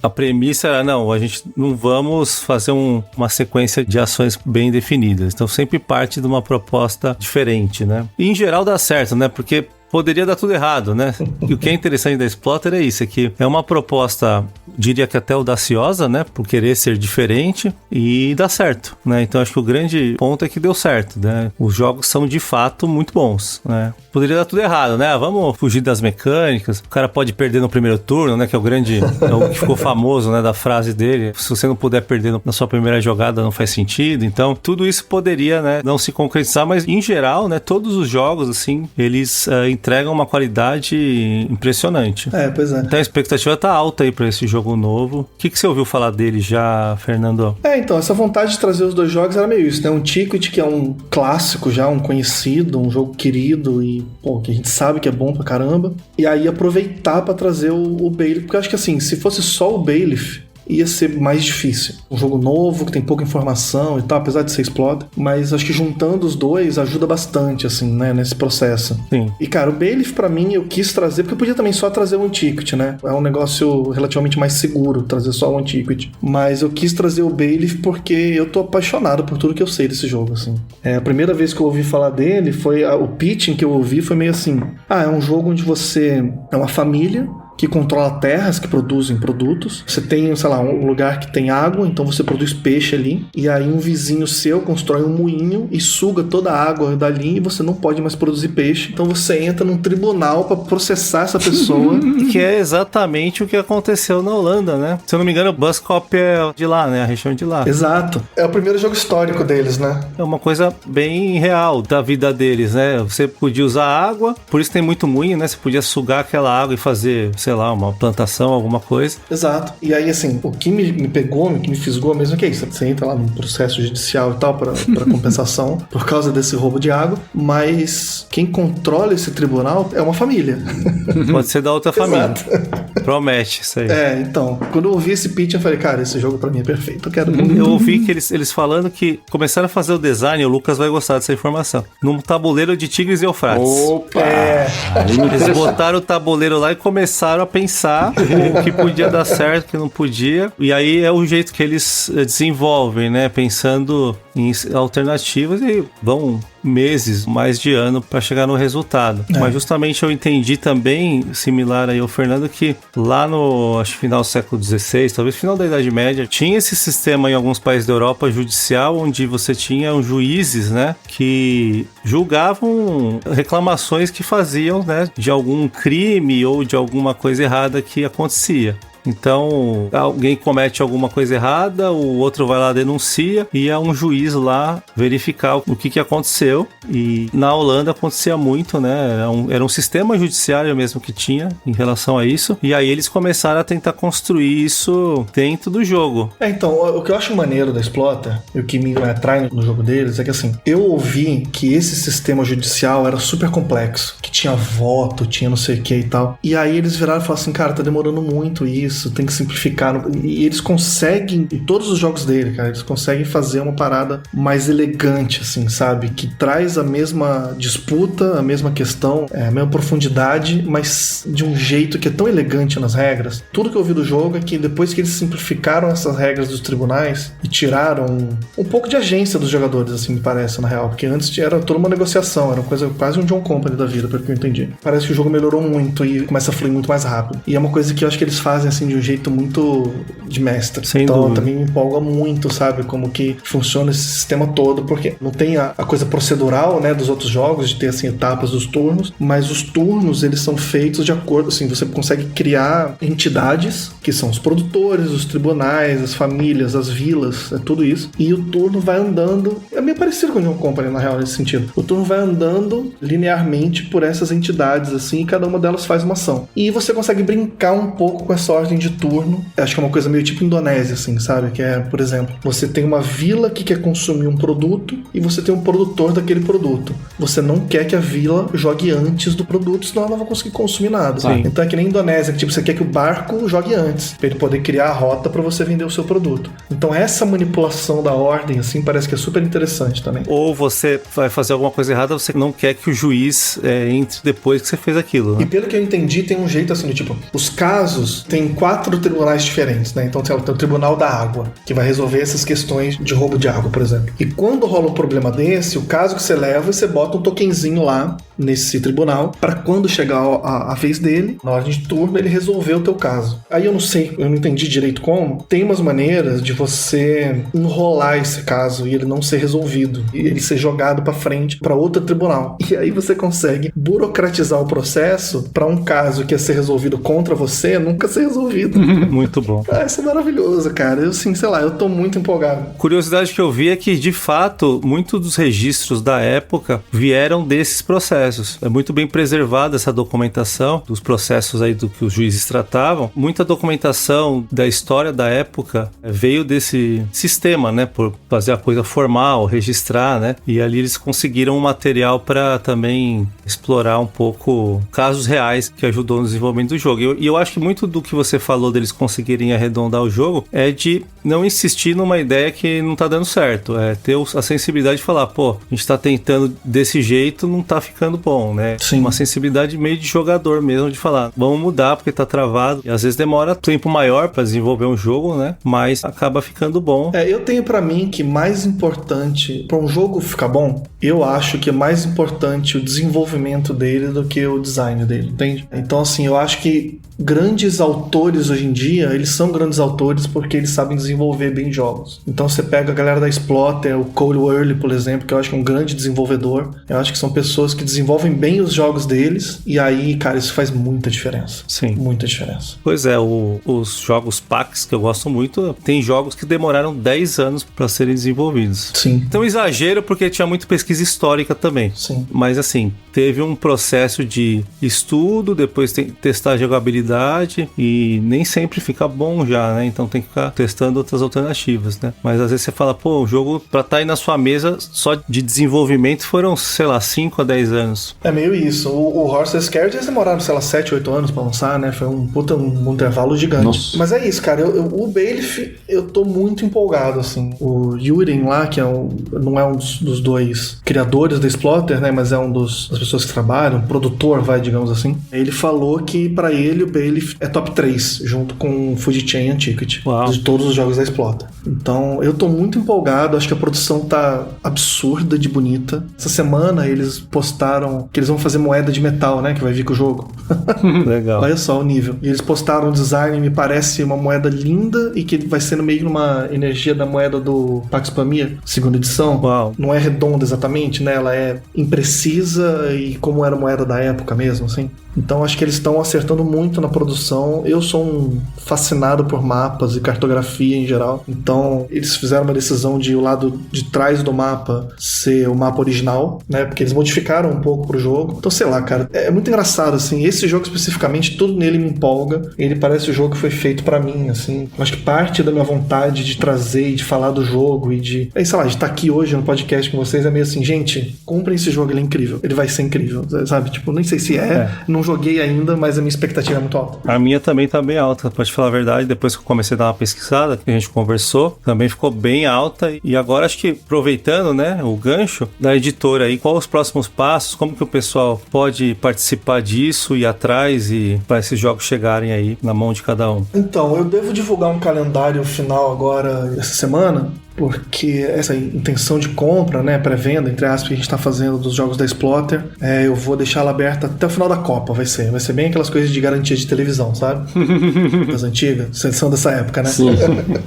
A premissa era, não, a gente não vamos fazer uma sequência de ações bem definidas. Então sempre parte de uma proposta diferente, né? E em geral dá certo, né? Porque poderia dar tudo errado, né? E o que é interessante da Splotter é isso, é que é uma proposta, diria que até audaciosa, né? Por querer ser diferente e dá certo, né? Então acho que o grande ponto é que deu certo, né? Os jogos são de fato muito bons, né? Poderia dar tudo errado, né? Vamos fugir das mecânicas, o cara pode perder no primeiro turno, né? Que é o grande, é o que ficou famoso, né? Da frase dele, se você não puder perder na sua primeira jogada não faz sentido, então tudo isso poderia, né? Não se concretizar, mas em geral, né? Todos os jogos, assim, eles entregam uma qualidade impressionante. Pois é. Então a expectativa tá alta aí pra esse jogo novo. O que você ouviu falar dele já, Fernando? Então, essa vontade de trazer os 2 jogos era meio isso, né? Um Ticket, que é um clássico já, um conhecido, um jogo querido e, que a gente sabe que é bom pra caramba. E aí aproveitar pra trazer o Bailiff, porque eu acho que assim, se fosse só o Bailiff, ia ser mais difícil. Um jogo novo, que tem pouca informação e tal, apesar de ser Splotter, mas acho que juntando os 2 ajuda bastante, assim, né, nesse processo. Sim. E, cara, o Bailiff, pra mim, eu quis trazer, porque eu podia também só trazer o Antiquity, né? É um negócio relativamente mais seguro, trazer só o Antiquity. Mas eu quis trazer o Bailiff porque eu tô apaixonado por tudo que eu sei desse jogo, assim. A primeira vez que eu ouvi falar dele foi o pitching que eu ouvi foi meio assim, é um jogo onde você é uma família que controla terras que produzem produtos. Você tem, sei lá, um lugar que tem água, então você produz peixe ali, e aí um vizinho seu constrói um moinho e suga toda a água dali e você não pode mais produzir peixe. Então você entra num tribunal pra processar essa pessoa. Que é exatamente o que aconteceu na Holanda, né? Se eu não me engano, o Buskop é de lá, né? A região de lá. Exato. É o primeiro jogo histórico deles, né? É uma coisa bem real da vida deles, né? Você podia usar água, por isso tem muito moinho, né? Você podia sugar aquela água e fazer, sei lá, uma plantação, alguma coisa. Exato. E aí, assim, o que me pegou, o que me fisgou mesmo, que é isso. Você entra lá num processo judicial e tal pra compensação por causa desse roubo de água, mas quem controla esse tribunal é uma família. Pode ser da outra família. Exato. Promete isso aí. Então, quando eu ouvi esse pitch, eu falei, cara, esse jogo pra mim é perfeito. Eu quero muito. Eu ouvi que eles falando que começaram a fazer o design, o Lucas vai gostar dessa informação, num tabuleiro de Tigres e Eufrates. Opa! Eles botaram o tabuleiro lá e começaram a pensar o que podia dar certo, o que não podia. E aí é o jeito que eles desenvolvem, né? Pensando em alternativas e vão meses, mais de ano para chegar no resultado. Mas justamente eu entendi também, similar aí ao Fernando, que lá no, acho que final do século XVI, talvez final da Idade Média, tinha esse sistema em alguns países da Europa judicial, onde você tinha juízes, né, que julgavam reclamações que faziam, né, de algum crime ou de alguma coisa errada que acontecia. Então, alguém comete alguma coisa errada, o outro vai lá, denuncia, e é um juiz lá verificar o que aconteceu. E na Holanda acontecia muito, né? Era um sistema judiciário mesmo que tinha em relação a isso. E aí eles começaram a tentar construir isso dentro do jogo. Então, o que eu acho maneiro da Splotter, e o que me atrai no jogo deles, é que assim, eu ouvi que esse sistema judicial era super complexo, que tinha voto, tinha não sei o que e tal. E aí eles viraram e falaram assim, cara, tá demorando muito isso, tem que simplificar. E eles conseguem, em todos os jogos dele, cara, eles conseguem fazer uma parada mais elegante, assim, sabe? Que traz a mesma disputa, a mesma questão, a mesma profundidade, mas de um jeito que é tão elegante nas regras. Tudo que eu ouvi do jogo é que depois que eles simplificaram essas regras dos tribunais e tiraram um pouco de agência dos jogadores, assim, me parece, na real, porque antes era toda uma negociação, era uma coisa quase um John Company da vida, pelo que eu entendi. Parece que o jogo melhorou muito e começa a fluir muito mais rápido. E é uma coisa que eu acho que eles fazem, assim, de um jeito muito de mestre. Sem então dúvida. também me empolga muito, sabe, como que funciona esse sistema todo, porque não tem a coisa procedural, né, dos outros jogos, de ter, assim, etapas dos turnos, mas os turnos, eles são feitos de acordo, assim, você consegue criar entidades, que são os produtores, os tribunais, as famílias, as vilas, é tudo isso, e o turno vai andando, é meio parecido com o John Company, na real, nesse sentido. O turno vai andando linearmente por essas entidades, assim, e cada uma delas faz uma ação. E você consegue brincar um pouco com essa ordem de turno, acho que é uma coisa meio tipo Indonésia, assim, sabe? Que é, por exemplo, você tem uma vila que quer consumir um produto e você tem um produtor daquele produto. Você não quer que a vila jogue antes do produto, senão ela não vai conseguir consumir nada. Sim. Então é que nem Indonésia, que tipo, você quer que o barco jogue antes, pra ele poder criar a rota pra você vender o seu produto. Então essa manipulação da ordem, assim, parece que é super interessante também. Ou você vai fazer alguma coisa errada, você não quer que o juiz entre depois que você fez aquilo, né? E pelo que eu entendi, tem um jeito assim, do tipo, os casos tem 4 tribunais diferentes, né? Então tem o Tribunal da Água, que vai resolver essas questões de roubo de água, por exemplo. E quando rola um problema desse, o caso que você leva, você bota um tokenzinho lá nesse tribunal, para quando chegar a vez dele, na ordem de turno, ele resolver o teu caso. Aí eu não sei, eu não entendi direito como, tem umas maneiras de você enrolar esse caso e ele não ser resolvido, e ele ser jogado para frente para outro tribunal. E aí você consegue burocratizar o processo para um caso que ia ser resolvido contra você nunca ser resolvido. Muito bom. Ah, isso é maravilhoso, cara. Eu, assim, sei lá, eu tô muito empolgado. Curiosidade que eu vi é que, de fato, muitos dos registros da época vieram desses processos. É muito bem preservada essa documentação dos processos aí do que os juízes tratavam. Muita documentação da história da época veio desse sistema, né? Por fazer a coisa formal, registrar, né? E ali eles conseguiram um material para também explorar um pouco casos reais que ajudou no desenvolvimento do jogo. E eu acho que muito do que você falou deles conseguirem arredondar o jogo é de não insistir numa ideia que não tá dando certo. É ter a sensibilidade de falar, pô, a gente tá tentando desse jeito, não tá ficando bom, né? Sim. Uma sensibilidade meio de jogador mesmo, de falar, vamos mudar porque tá travado. E às vezes demora tempo maior pra desenvolver um jogo, né? Mas acaba ficando bom. Eu tenho pra mim que mais importante pra um jogo ficar bom, eu acho que é mais importante o desenvolvimento dele do que o design dele, entende? Então, assim, eu acho que grandes autores hoje em dia, eles são grandes autores porque eles sabem desenvolver bem jogos. Então você pega a galera da Splotter, o Cole Wehrle, por exemplo, que eu acho que é um grande desenvolvedor. Eu acho que são pessoas que desenvolvem bem os jogos deles e aí, cara, isso faz muita diferença. Sim. Muita diferença. Pois é, os jogos PAX, que eu gosto muito, tem jogos que demoraram 10 anos pra serem desenvolvidos. Sim. Então exagero porque tinha muito pesquisa histórica também. Sim. Mas assim, teve um processo de estudo, depois tem que testar a jogabilidade e nem sempre fica bom já, né? Então tem que ficar testando outras alternativas, né? Mas às vezes você fala, pô, o jogo pra estar aí na sua mesa só de desenvolvimento foram, sei lá, 5 a 10 anos. É meio isso. O Horse Scared eles demoraram, sei lá, 7, 8 anos pra lançar, né? Foi um intervalo gigante. Nossa. Mas é isso, cara. O Bailiff, eu tô muito empolgado, assim. O Yurin lá, que não é um dos dois criadores da Splotter, né? Mas é das pessoas que trabalham, produtor, digamos assim. Ele falou que pra ele o Bailiff é top 3, junto com Fuji-Chain e Antiquity. Uau. De todos os jogos da Splotter. Então, eu tô muito empolgado. Acho que a produção tá absurda de bonita. Essa semana eles postaram que eles vão fazer moeda de metal, né? Que vai vir com o jogo. Legal. Olha só o nível. E eles postaram um design, me parece uma moeda linda e que vai ser meio numa energia da moeda do Pax Pamir, segunda edição. Uau. Não é redonda exatamente, né? Ela é imprecisa e como era a moeda da época mesmo, assim. Então acho que eles estão acertando muito na produção. Eu sou um fascinado por mapas e cartografia em geral. Então eles fizeram uma decisão de o lado de trás do mapa ser o mapa original, né? Porque eles modificaram um pouco pro jogo. Então sei lá, cara, é muito engraçado, assim. Esse jogo especificamente, tudo nele me empolga. Ele parece o jogo que foi feito pra mim, assim. Acho que parte da minha vontade de trazer e de falar do jogo e de, sei lá, de estar aqui hoje no podcast com vocês é meio assim, gente, comprem esse jogo, ele é incrível. Ele vai ser incrível, sabe? Tipo, nem sei se não joguei ainda, mas a minha expectativa é muito alta. A minha também tá bem alta, pra te falar a verdade. Depois que eu comecei a dar uma pesquisada, que a gente conversou, também ficou bem alta. E agora acho que aproveitando, né, o gancho da editora aí, quais os próximos passos, como que o pessoal pode participar disso, ir atrás e para esses jogos chegarem aí na mão de cada um? Então, eu devo divulgar um calendário final agora, essa semana, porque essa intenção de compra, né, pré-venda, entre aspas, que a gente está fazendo dos jogos da Splotter, eu vou deixar ela aberta até o final da Copa, vai ser bem aquelas coisas de garantia de televisão, sabe? Das antigas, vocês são dessa época, né? Sim.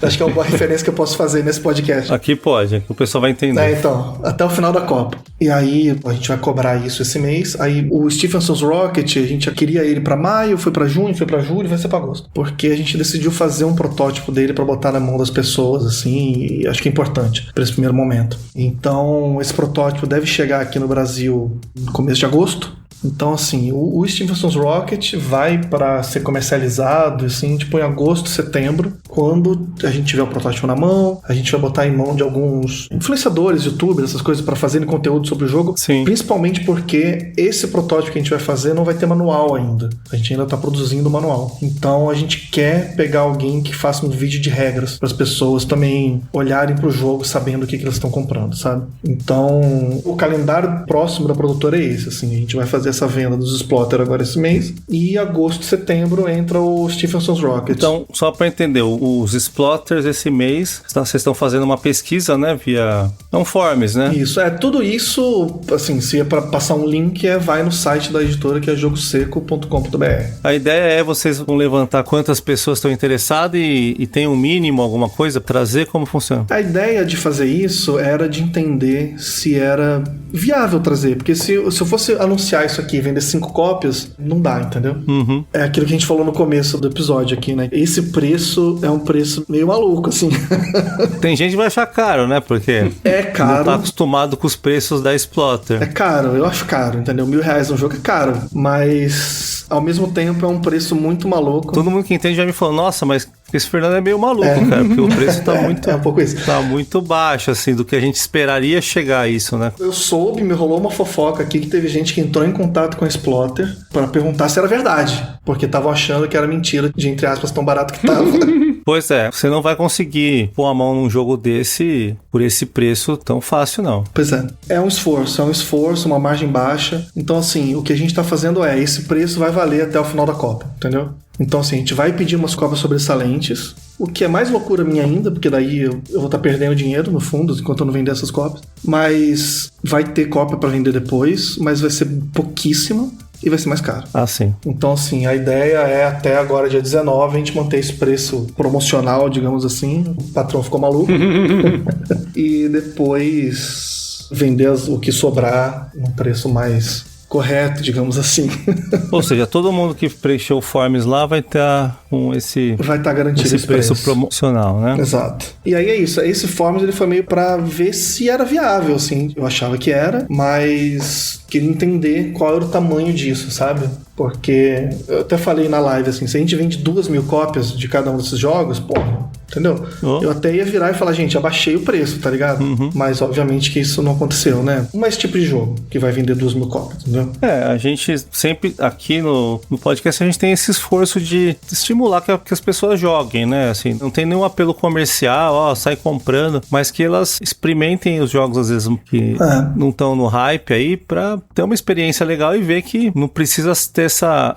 Acho que é uma boa referência que eu posso fazer nesse podcast. Aqui pode, aqui o pessoal vai entender. Então, até o final da Copa. E aí, a gente vai cobrar isso esse mês. Aí, o Stephenson's Rocket, a gente já queria ele pra maio, foi pra junho, foi pra julho, vai ser pra agosto. Porque a gente decidiu fazer um protótipo dele pra botar na mão das pessoas, assim, e acho que é importante para esse primeiro momento. Então, esse protótipo deve chegar aqui no Brasil no começo de agosto. Então, assim, o Stephenson's Rocket vai para ser comercializado, assim, tipo em agosto, setembro, quando a gente tiver o protótipo na mão, a gente vai botar em mão de alguns influenciadores, youtubers, essas coisas para fazerem conteúdo sobre o jogo. Sim. Principalmente porque esse protótipo que a gente vai fazer não vai ter manual ainda. A gente ainda tá produzindo o manual. Então, a gente quer pegar alguém que faça um vídeo de regras para as pessoas também olharem pro jogo sabendo o que eles estão comprando, sabe? Então, o calendário próximo da produtora é esse, assim, a gente vai fazer essa venda dos Splotter agora esse mês, e agosto, setembro entra o Stephenson's Rocket. Então, só para entender, os Splotters esse mês, vocês estão fazendo uma pesquisa, né, via forms, né? Isso, tudo isso, assim, se é para passar um link, vai no site da editora, que é jogoseco.com.br. A ideia é vocês vão levantar quantas pessoas estão interessadas e tem um mínimo, alguma coisa, trazer, como funciona? A ideia de fazer isso era de entender se era viável trazer, porque se eu fosse anunciar isso aqui e vender 5 cópias, não dá, entendeu? Uhum. É aquilo que a gente falou no começo do episódio aqui, né? Esse preço é um preço meio maluco, assim. Tem gente que vai achar caro, né? Porque é caro. Não tá acostumado com os preços da Splotter. É caro, eu acho caro, entendeu? R$1.000 no jogo é caro, mas ao mesmo tempo é um preço muito maluco. Todo mundo que entende já me falou, nossa, mas esse Fernando é meio maluco, cara, porque o preço tá muito... É um pouco isso. Tá muito baixo, assim, do que a gente esperaria chegar a isso, né? Eu soube, me rolou uma fofoca aqui que teve gente que entrou em contato com a Splotter para perguntar se era verdade, porque estavam achando que era mentira, de entre aspas, tão barato que tava. Pois é, você não vai conseguir pôr a mão num jogo desse por esse preço tão fácil, não. Pois é. É um esforço, uma margem baixa. Então, assim, o que a gente tá fazendo esse preço vai valer até o final da Copa, entendeu? Então, assim, a gente vai pedir umas cópias sobressalentes, o que é mais loucura minha ainda, porque daí eu vou estar perdendo dinheiro, no fundo, enquanto eu não vender essas cópias. Mas vai ter cópia para vender depois, mas vai ser pouquíssima e vai ser mais caro. Ah, sim. Então, assim, a ideia é até agora, dia 19, a gente manter esse preço promocional, digamos assim. O patrão ficou maluco. E depois vender o que sobrar num preço mais correto, digamos assim. Ou seja, todo mundo que preencheu o forms lá vai estar com esse... Vai estar garantido esse preço promocional, né? Exato. E aí é isso. Esse forms ele foi meio pra ver se era viável, assim. Eu achava que era, mas queria entender qual era o tamanho disso, sabe? Porque eu até falei na live, assim, se a gente vende 2.000 cópias de cada um desses jogos, pô, entendeu? Eu até ia virar e falar, gente, abaixei o preço, tá ligado? Uhum. Mas obviamente que isso não aconteceu, né? Mas tipo de jogo que vai vender 2.000 cópias, entendeu? A gente sempre aqui no podcast a gente tem esse esforço de estimular que as pessoas joguem, né? Assim, não tem nenhum apelo comercial, sai comprando, mas que elas experimentem os jogos às vezes que não estão no hype aí pra ter uma experiência legal e ver que não precisa ter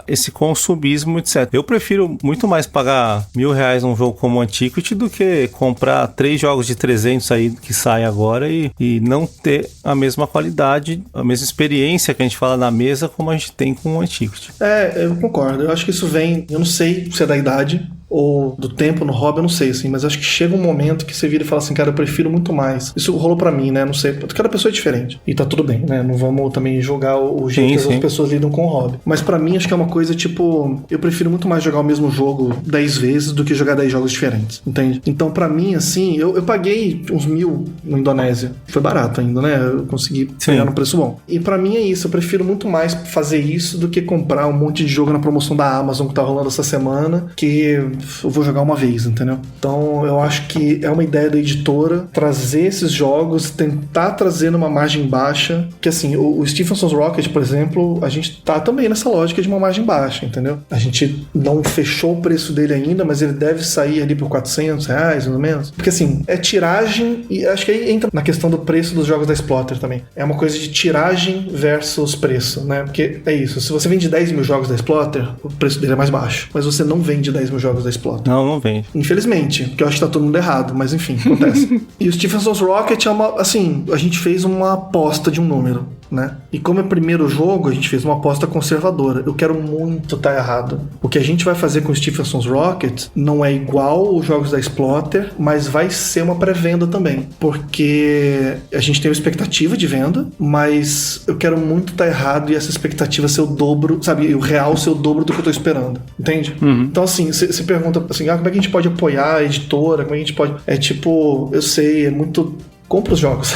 esse consumismo, etc. Eu prefiro muito mais pagar R$1.000 num jogo como Antiquity do que comprar 3 jogos de 300 aí que saem agora e não ter a mesma qualidade, a mesma experiência que a gente fala na mesa como a gente tem com o Antiquity. Eu concordo. Eu acho que isso vem, eu não sei se é da idade, ou do tempo no hobby, eu não sei, assim, mas acho que chega um momento que você vira e fala assim, cara, eu prefiro muito mais. Isso rolou pra mim, né? Não sei, cada pessoa é diferente. E tá tudo bem, né? Não vamos também julgar o jeito que as pessoas lidam com o hobby. Mas pra mim, acho que é uma coisa, tipo, eu prefiro muito mais jogar o mesmo jogo 10 vezes do que jogar 10 jogos diferentes, entende? Então, pra mim, assim, eu paguei uns 1.000 na Indonésia. Foi barato ainda, né? Eu consegui pegar no preço bom. E pra mim é isso, eu prefiro muito mais fazer isso do que comprar um monte de jogo na promoção da Amazon que tá rolando essa semana, que eu vou jogar uma vez, entendeu? Então, eu acho que é uma ideia da editora trazer esses jogos, tentar trazer numa margem baixa, que assim, o Stephen Son's Rocket, por exemplo, a gente tá também nessa lógica de uma margem baixa, entendeu? A gente não fechou o preço dele ainda, mas ele deve sair ali por R$400, mais ou menos. Porque assim, é tiragem, e acho que aí entra na questão do preço dos jogos da Splotter também. É uma coisa de tiragem versus preço, né? Porque é isso, se você vende 10 mil jogos da Splotter, o preço dele é mais baixo. Mas você não vende 10 mil jogos da Splotter. Não vende. Infelizmente, porque eu acho que tá todo mundo errado, mas enfim, acontece. E o Stephen Son's Rocket é uma, assim, a gente fez uma aposta de um número, né? E como é o primeiro jogo, a gente fez uma aposta conservadora. Eu quero muito estar errado. O que a gente vai fazer com o Stephen Son's Rocket não é igual os jogos da Splotter, mas vai ser uma pré-venda também. Porque a gente tem uma expectativa de venda, mas eu quero muito estar errado e essa expectativa ser o dobro, sabe? O real ser o dobro do que eu tô esperando. Entende? Então, assim, você pergunta assim, como é que a gente pode apoiar a editora? Como é que a gente pode... É tipo, eu sei, é muito... Compra os jogos.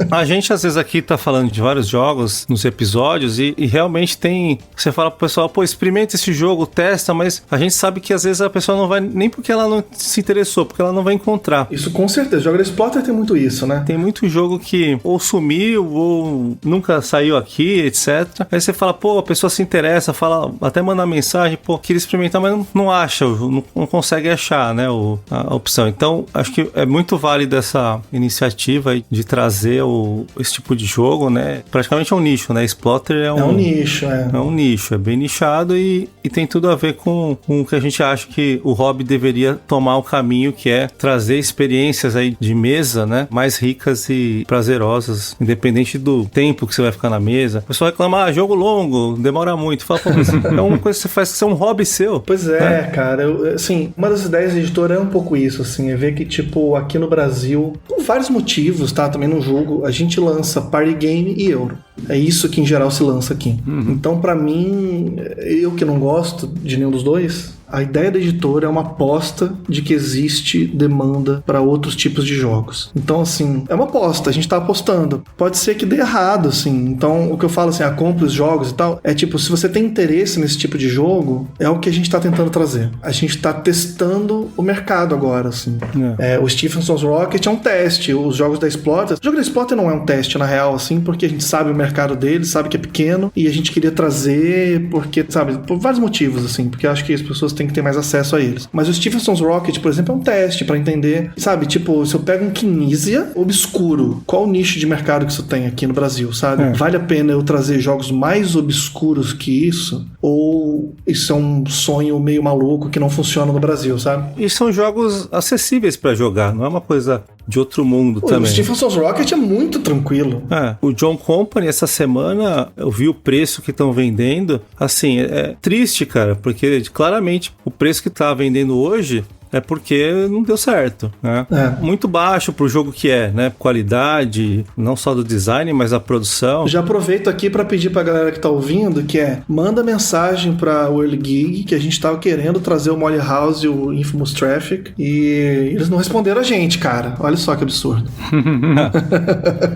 A gente às vezes aqui tá falando de vários jogos nos episódios e realmente tem... Você fala pro pessoal, pô, experimenta esse jogo, testa, mas a gente sabe que às vezes a pessoa não vai... Nem porque ela não se interessou, porque ela não vai encontrar. Isso com certeza. O jogo da Splotter tem muito isso, né? Tem muito jogo que ou sumiu ou nunca saiu aqui, etc. Aí você fala, pô, a pessoa se interessa, fala, até manda mensagem, pô, queria experimentar, mas não acha, não consegue achar, né, a opção. Então, acho que é muito válida essa iniciativa de trazer esse tipo de jogo, né? Praticamente é um nicho, né? Splotter é um nicho, é um nicho, é bem nichado e tem tudo a ver com o que a gente acha que o hobby deveria tomar o caminho, que é trazer experiências aí de mesa, né? Mais ricas e prazerosas, independente do tempo que você vai ficar na mesa. O pessoal reclama, jogo longo, demora muito. Fala, pô, mas é uma coisa que você faz que é um hobby seu. Pois é, cara. Assim, uma das ideias da editora é um pouco isso, assim, é ver que, tipo, aqui no Brasil, por vários motivos, tá? Também não julgo, a gente lança party game e euro. É isso que em geral se lança aqui. Então, pra mim, eu que não gosto de nenhum dos dois, a ideia da editora é uma aposta de que existe demanda para outros tipos de jogos. Então, assim, é uma aposta, a gente tá apostando. Pode ser que dê errado, assim. Então, o que eu falo, assim, compra os jogos e tal, é tipo, se você tem interesse nesse tipo de jogo, é o que a gente tá tentando trazer. A gente tá testando o mercado agora, assim. O Stephen Son's Rocket é um teste, os jogos da Splotter... O jogo da Splotter não é um teste, na real, assim, porque a gente sabe o mercado dele, sabe que é pequeno, e a gente queria trazer porque, sabe, por vários motivos, assim, porque eu acho que as pessoas tem que ter mais acesso a eles. Mas o Stephen Son's Rocket, por exemplo, é um teste pra entender, sabe? Tipo, se eu pego um Kinesia obscuro, qual o nicho de mercado que isso tem aqui no Brasil, sabe? Vale a pena eu trazer jogos mais obscuros que isso? Ou isso é um sonho meio maluco que não funciona no Brasil, sabe? E são jogos acessíveis pra jogar, não é uma coisa de outro mundo também. O Stephen Son's Rocket é muito tranquilo. O John Company, essa semana, eu vi o preço que estão vendendo. Assim, é triste, cara, porque claramente o preço que tá vendendo hoje é porque não deu certo, né? Muito baixo pro jogo que é, né? Qualidade, não só do design, mas a produção. Já aproveito aqui pra pedir pra galera que tá ouvindo, que manda mensagem pra World Gig, que a gente tava querendo trazer o Molly House e o Infamous Traffic, e eles não responderam a gente, cara. Olha só que absurdo.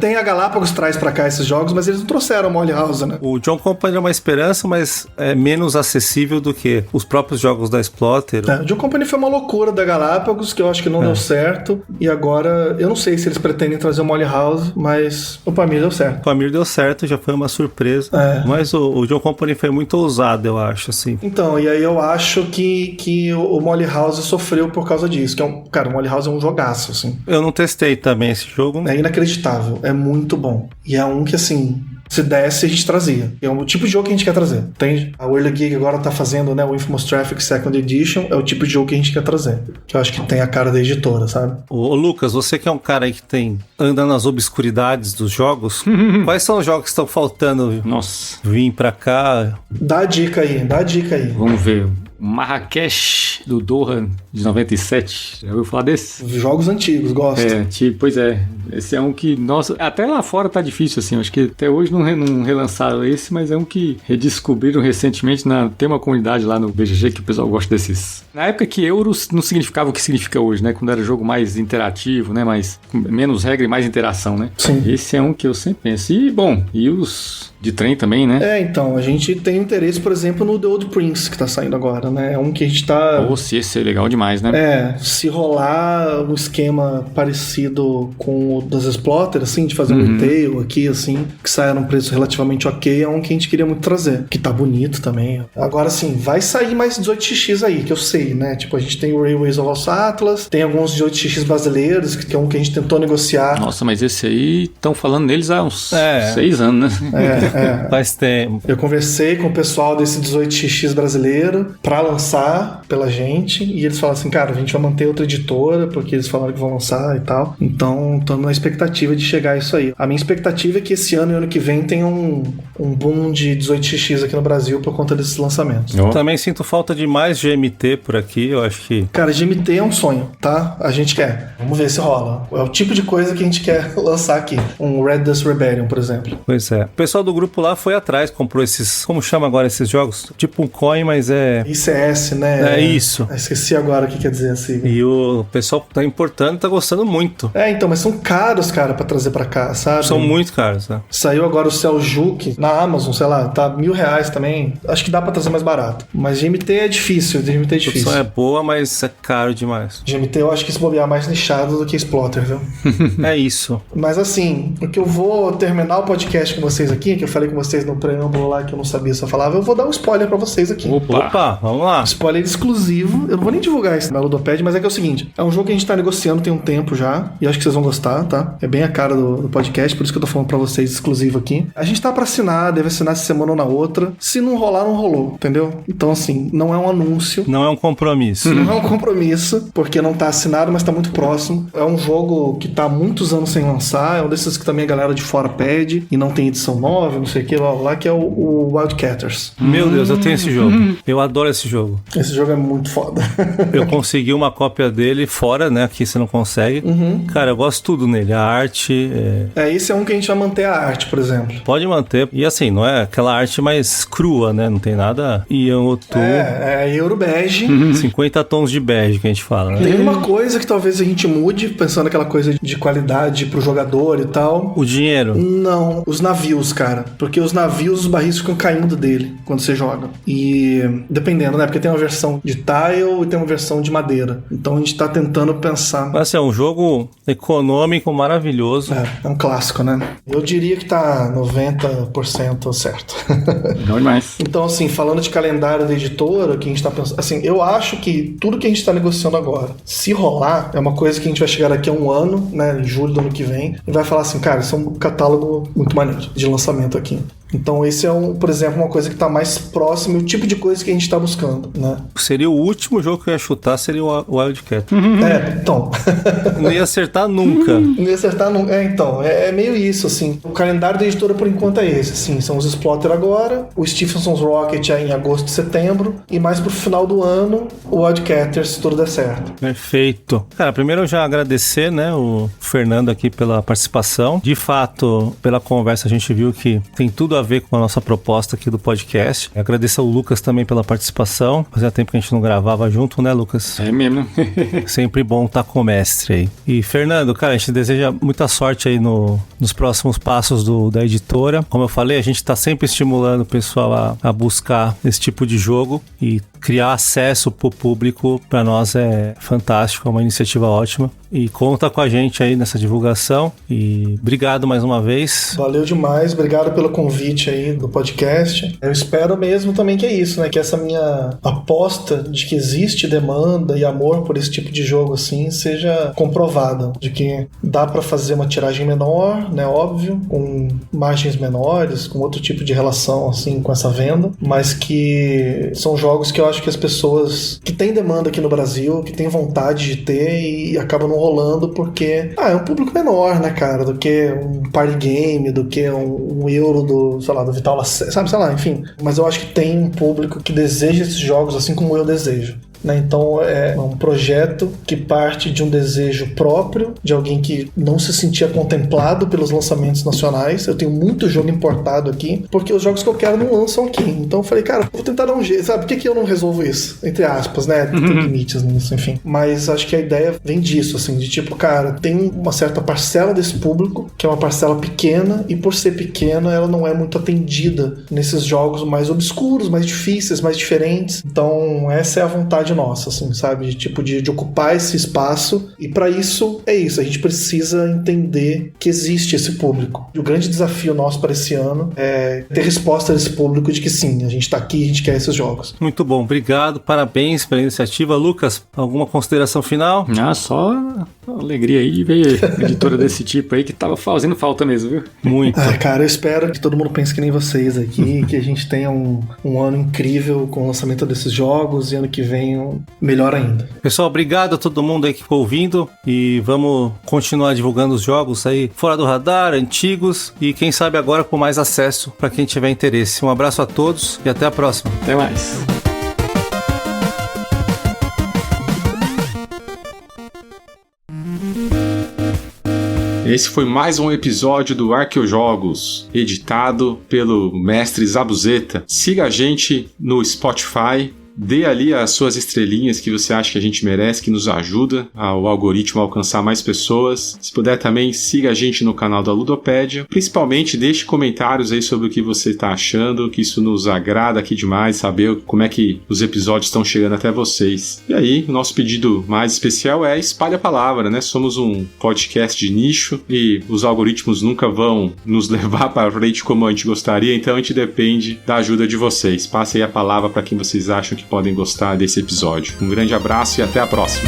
Tem a Galápagos traz pra cá esses jogos, mas eles não trouxeram o Molly House, né? O John Company é uma esperança, mas é menos acessível do que os próprios jogos da Splotter. O John Company foi uma loucura da Galápagos, que eu acho que não deu certo, e agora eu não sei se eles pretendem trazer o Molly House, mas o Pamir deu certo. O Pamir deu certo, já foi uma surpresa, mas o John Company foi muito ousado, eu acho, assim. Então, e aí eu acho que o Molly House sofreu por causa disso, que cara, o Molly House é um jogaço, assim. Eu não testei também esse jogo. É inacreditável, é muito bom. E é um que, assim, se desse, a gente trazia. É o tipo de jogo que a gente quer trazer, entende? A World Geek agora tá fazendo, né, o Infamous Traffic Second Edition, é o tipo de jogo que a gente quer trazer. Que eu acho que tem a cara da editora, sabe? Ô Lucas, você que é um cara aí que anda nas obscuridades dos jogos, quais são os jogos que estão faltando vir pra cá? Dá a dica aí. Vamos ver. Marrakech, do Doha, de 97. Já ouviu falar desse? Jogos antigos, gosto. Pois é. Esse é um que, nossa, até lá fora tá difícil, assim. Acho que até hoje não relançaram esse, mas é um que redescobriram recentemente. Tem uma comunidade lá no BGG que o pessoal gosta desses. Na época que euros não significava o que significa hoje, né? Quando era jogo mais interativo, né? Menos regra e mais interação, né? Sim. Esse é um que eu sempre penso. E os de trem também, né? Então, a gente tem interesse, por exemplo, no The Old Prince, que tá saindo agora, né? É um que a gente tá... Se esse é legal demais, né? Se rolar um esquema parecido com o das Exploter, assim, de fazer um retail aqui, assim, que saia num preço relativamente ok, é um que a gente queria muito trazer. Que tá bonito também. Agora, assim, vai sair mais 18x aí, que eu sei, né? Tipo, a gente tem o Railways of Los Atlas, tem alguns 18x brasileiros, que é um que a gente tentou negociar. Nossa, mas esse aí, estão falando neles há uns 6 anos, né? Faz tempo. Eu conversei com o pessoal desse 18x brasileiro pra lançar pela gente, e eles falaram assim, cara, a gente vai manter outra editora, porque eles falaram que vão lançar e tal. Então, estamos na expectativa de chegar a isso aí. A minha expectativa é que esse ano e ano que vem tenha um boom de 18x aqui no Brasil por conta desses lançamentos. Também sinto falta de mais GMT por aqui, eu acho que... Cara, GMT é um sonho, tá? A gente quer. Vamos ver se rola. É o tipo de coisa que a gente quer lançar aqui. Um Red Dust Rebellion, por exemplo. Pois é. O pessoal do grupo lá foi atrás, comprou esses... Como chama agora esses jogos? Tipo um coin, mas é... ICS, né? É isso. Esqueci agora o que quer dizer assim. E o pessoal tá importando e tá gostando muito. Então, mas são caros, cara, pra trazer pra cá, sabe? São muito caros, né? Saiu agora o Seljuk na Amazon, sei lá, tá R$1.000 também. Acho que dá pra trazer mais barato. Mas GMT é difícil, GMT é A difícil. opção é boa, mas é caro demais. GMT eu acho que se bobear mais nichado do que Exploter, viu? É isso. Mas assim, o que eu vou terminar o podcast com vocês aqui, que eu falei com vocês no preâmbulo lá que eu não sabia se eu falava, eu vou dar um spoiler pra vocês aqui. Opa, vamos lá. Spoiler exclusivo. Eu não vou nem divulgar isso na Ludopad, mas é que é o seguinte, é um jogo que a gente tá negociando tem um tempo já, e acho que vocês vão gostar, tá? É bem a cara do podcast, por isso que eu tô falando pra vocês exclusivo aqui. A gente tá pra assinar, deve assinar essa semana ou na outra. Se não rolar, não rolou, entendeu? Então assim, não é um anúncio. Não é um compromisso. Não é um compromisso, porque não tá assinado, mas tá muito próximo. É um jogo que tá há muitos anos sem lançar, é um desses que também a galera de fora pede, e não tem edição nova, não sei o que, lá que é o Wildcatters. Meu Deus, eu tenho esse jogo. Eu adoro esse jogo. Esse jogo é muito foda. Eu consegui uma cópia dele fora, né? Aqui você não consegue. Cara, eu gosto tudo nele. A arte... Esse é um que a gente vai manter a arte, por exemplo. Pode manter. E assim, não é aquela arte mais crua, né? Não tem nada... Iangotu. É Eurobege. 50 tons de bege que a gente fala, né? Tem uma coisa que talvez a gente mude, pensando naquela coisa de qualidade pro jogador e tal. O dinheiro? Não, os navios, cara. Porque os navios, os barris ficam caindo dele quando você joga. E dependendo, né? Porque tem uma versão de tile e tem uma versão de madeira. Então a gente tá tentando pensar. Mas assim, é um jogo econômico, maravilhoso. É um clássico, né? Eu diria que tá 90% certo. Não demais. Então, assim, falando de calendário da editora, que a gente tá pensando... Assim, eu acho que tudo que a gente tá negociando agora, se rolar, é uma coisa que a gente vai chegar daqui a um ano, né? Em julho do ano que vem, e vai falar assim, cara, isso é um catálogo muito maneiro de lançamento aqui. Então esse é, por exemplo, uma coisa que está mais próximo, o tipo de coisa que a gente está buscando, né? Seria o último jogo que eu ia chutar, seria o Wildcat. Então. Não ia acertar nunca. Não ia acertar nunca. Então, é meio isso, assim. O calendário da editora, por enquanto, é esse, assim. São os Exploter agora, o Stephenson's Rocket aí em agosto e setembro, e mais pro final do ano, o Wildcatters, se tudo der certo. Perfeito. Cara, primeiro eu já agradecer, né, o Fernando aqui pela participação. De fato, pela conversa a gente viu que tem tudo a ver com a nossa proposta aqui do podcast. Agradeço ao Lucas também pela participação. Fazia tempo que a gente não gravava junto, né, Lucas? É mesmo. Sempre bom estar com o mestre aí. E Fernando, cara, a gente deseja muita sorte aí nos próximos passos da editora. Como eu falei, a gente está sempre estimulando o pessoal a buscar esse tipo de jogo e criar acesso para o público, para nós é fantástico, é uma iniciativa ótima. E conta com a gente aí nessa divulgação. E obrigado mais uma vez. Valeu demais, obrigado pelo convite aí do podcast. Eu espero mesmo também que é isso, né? Que essa minha aposta de que existe demanda e amor por esse tipo de jogo assim seja comprovada. De que dá para fazer uma tiragem menor, né? Óbvio, com margens menores, com outro tipo de relação assim com essa venda, mas que são jogos que eu acho que as pessoas que têm demanda aqui no Brasil, que têm vontade de ter e acabam não rolando porque é um público menor, né, cara, do que um party game, do que um euro do sei lá, do Vital Lacerda, sabe, sei lá, enfim. Mas eu acho que tem um público que deseja esses jogos assim como eu desejo. Então é um projeto que parte de um desejo próprio, de alguém que não se sentia contemplado pelos lançamentos nacionais. Eu tenho muito jogo importado aqui, porque os jogos que eu quero não lançam aqui. Então eu falei, cara, vou tentar dar um jeito, sabe? Por que eu não resolvo isso? Entre aspas, né? Tem limites nisso, enfim. Mas acho que a ideia vem disso, assim, de tipo, cara, tem uma certa parcela desse público, que é uma parcela pequena, e por ser pequena, ela não é muito atendida nesses jogos mais obscuros, mais difíceis, mais diferentes. Então essa é a vontade nossa, assim, sabe? De ocupar esse espaço, e para isso é isso, a gente precisa entender que existe esse público. E o grande desafio nosso para esse ano é ter resposta desse público de que sim, a gente tá aqui, a gente quer esses jogos. Muito bom, obrigado, parabéns pela iniciativa. Lucas, alguma consideração final? Só alegria aí de ver editora desse tipo aí que tava fazendo falta mesmo, viu? Muito. Cara, eu espero que todo mundo pense que nem vocês aqui, que a gente tenha um ano incrível com o lançamento desses jogos, e ano que vem melhor ainda. Pessoal, obrigado a todo mundo aí que ficou ouvindo, e vamos continuar divulgando os jogos aí fora do radar, antigos, e quem sabe agora com mais acesso para quem tiver interesse. Um abraço a todos e até a próxima. Até mais. Esse foi mais um episódio do Arqueojogos, editado pelo mestre Zabuzeta. Siga a gente no Spotify, dê ali as suas estrelinhas que você acha que a gente merece, que nos ajuda ao algoritmo a alcançar mais pessoas. Se puder também, siga a gente no canal da Ludopédia. Principalmente, deixe comentários aí sobre o que você está achando, que isso nos agrada aqui demais, saber como é que os episódios estão chegando até vocês. E aí, o nosso pedido mais especial é espalhe a palavra, né? Somos um podcast de nicho e os algoritmos nunca vão nos levar para frente como a gente gostaria, então a gente depende da ajuda de vocês. Passem aí a palavra para quem vocês acham que podem gostar desse episódio. Um grande abraço e até a próxima.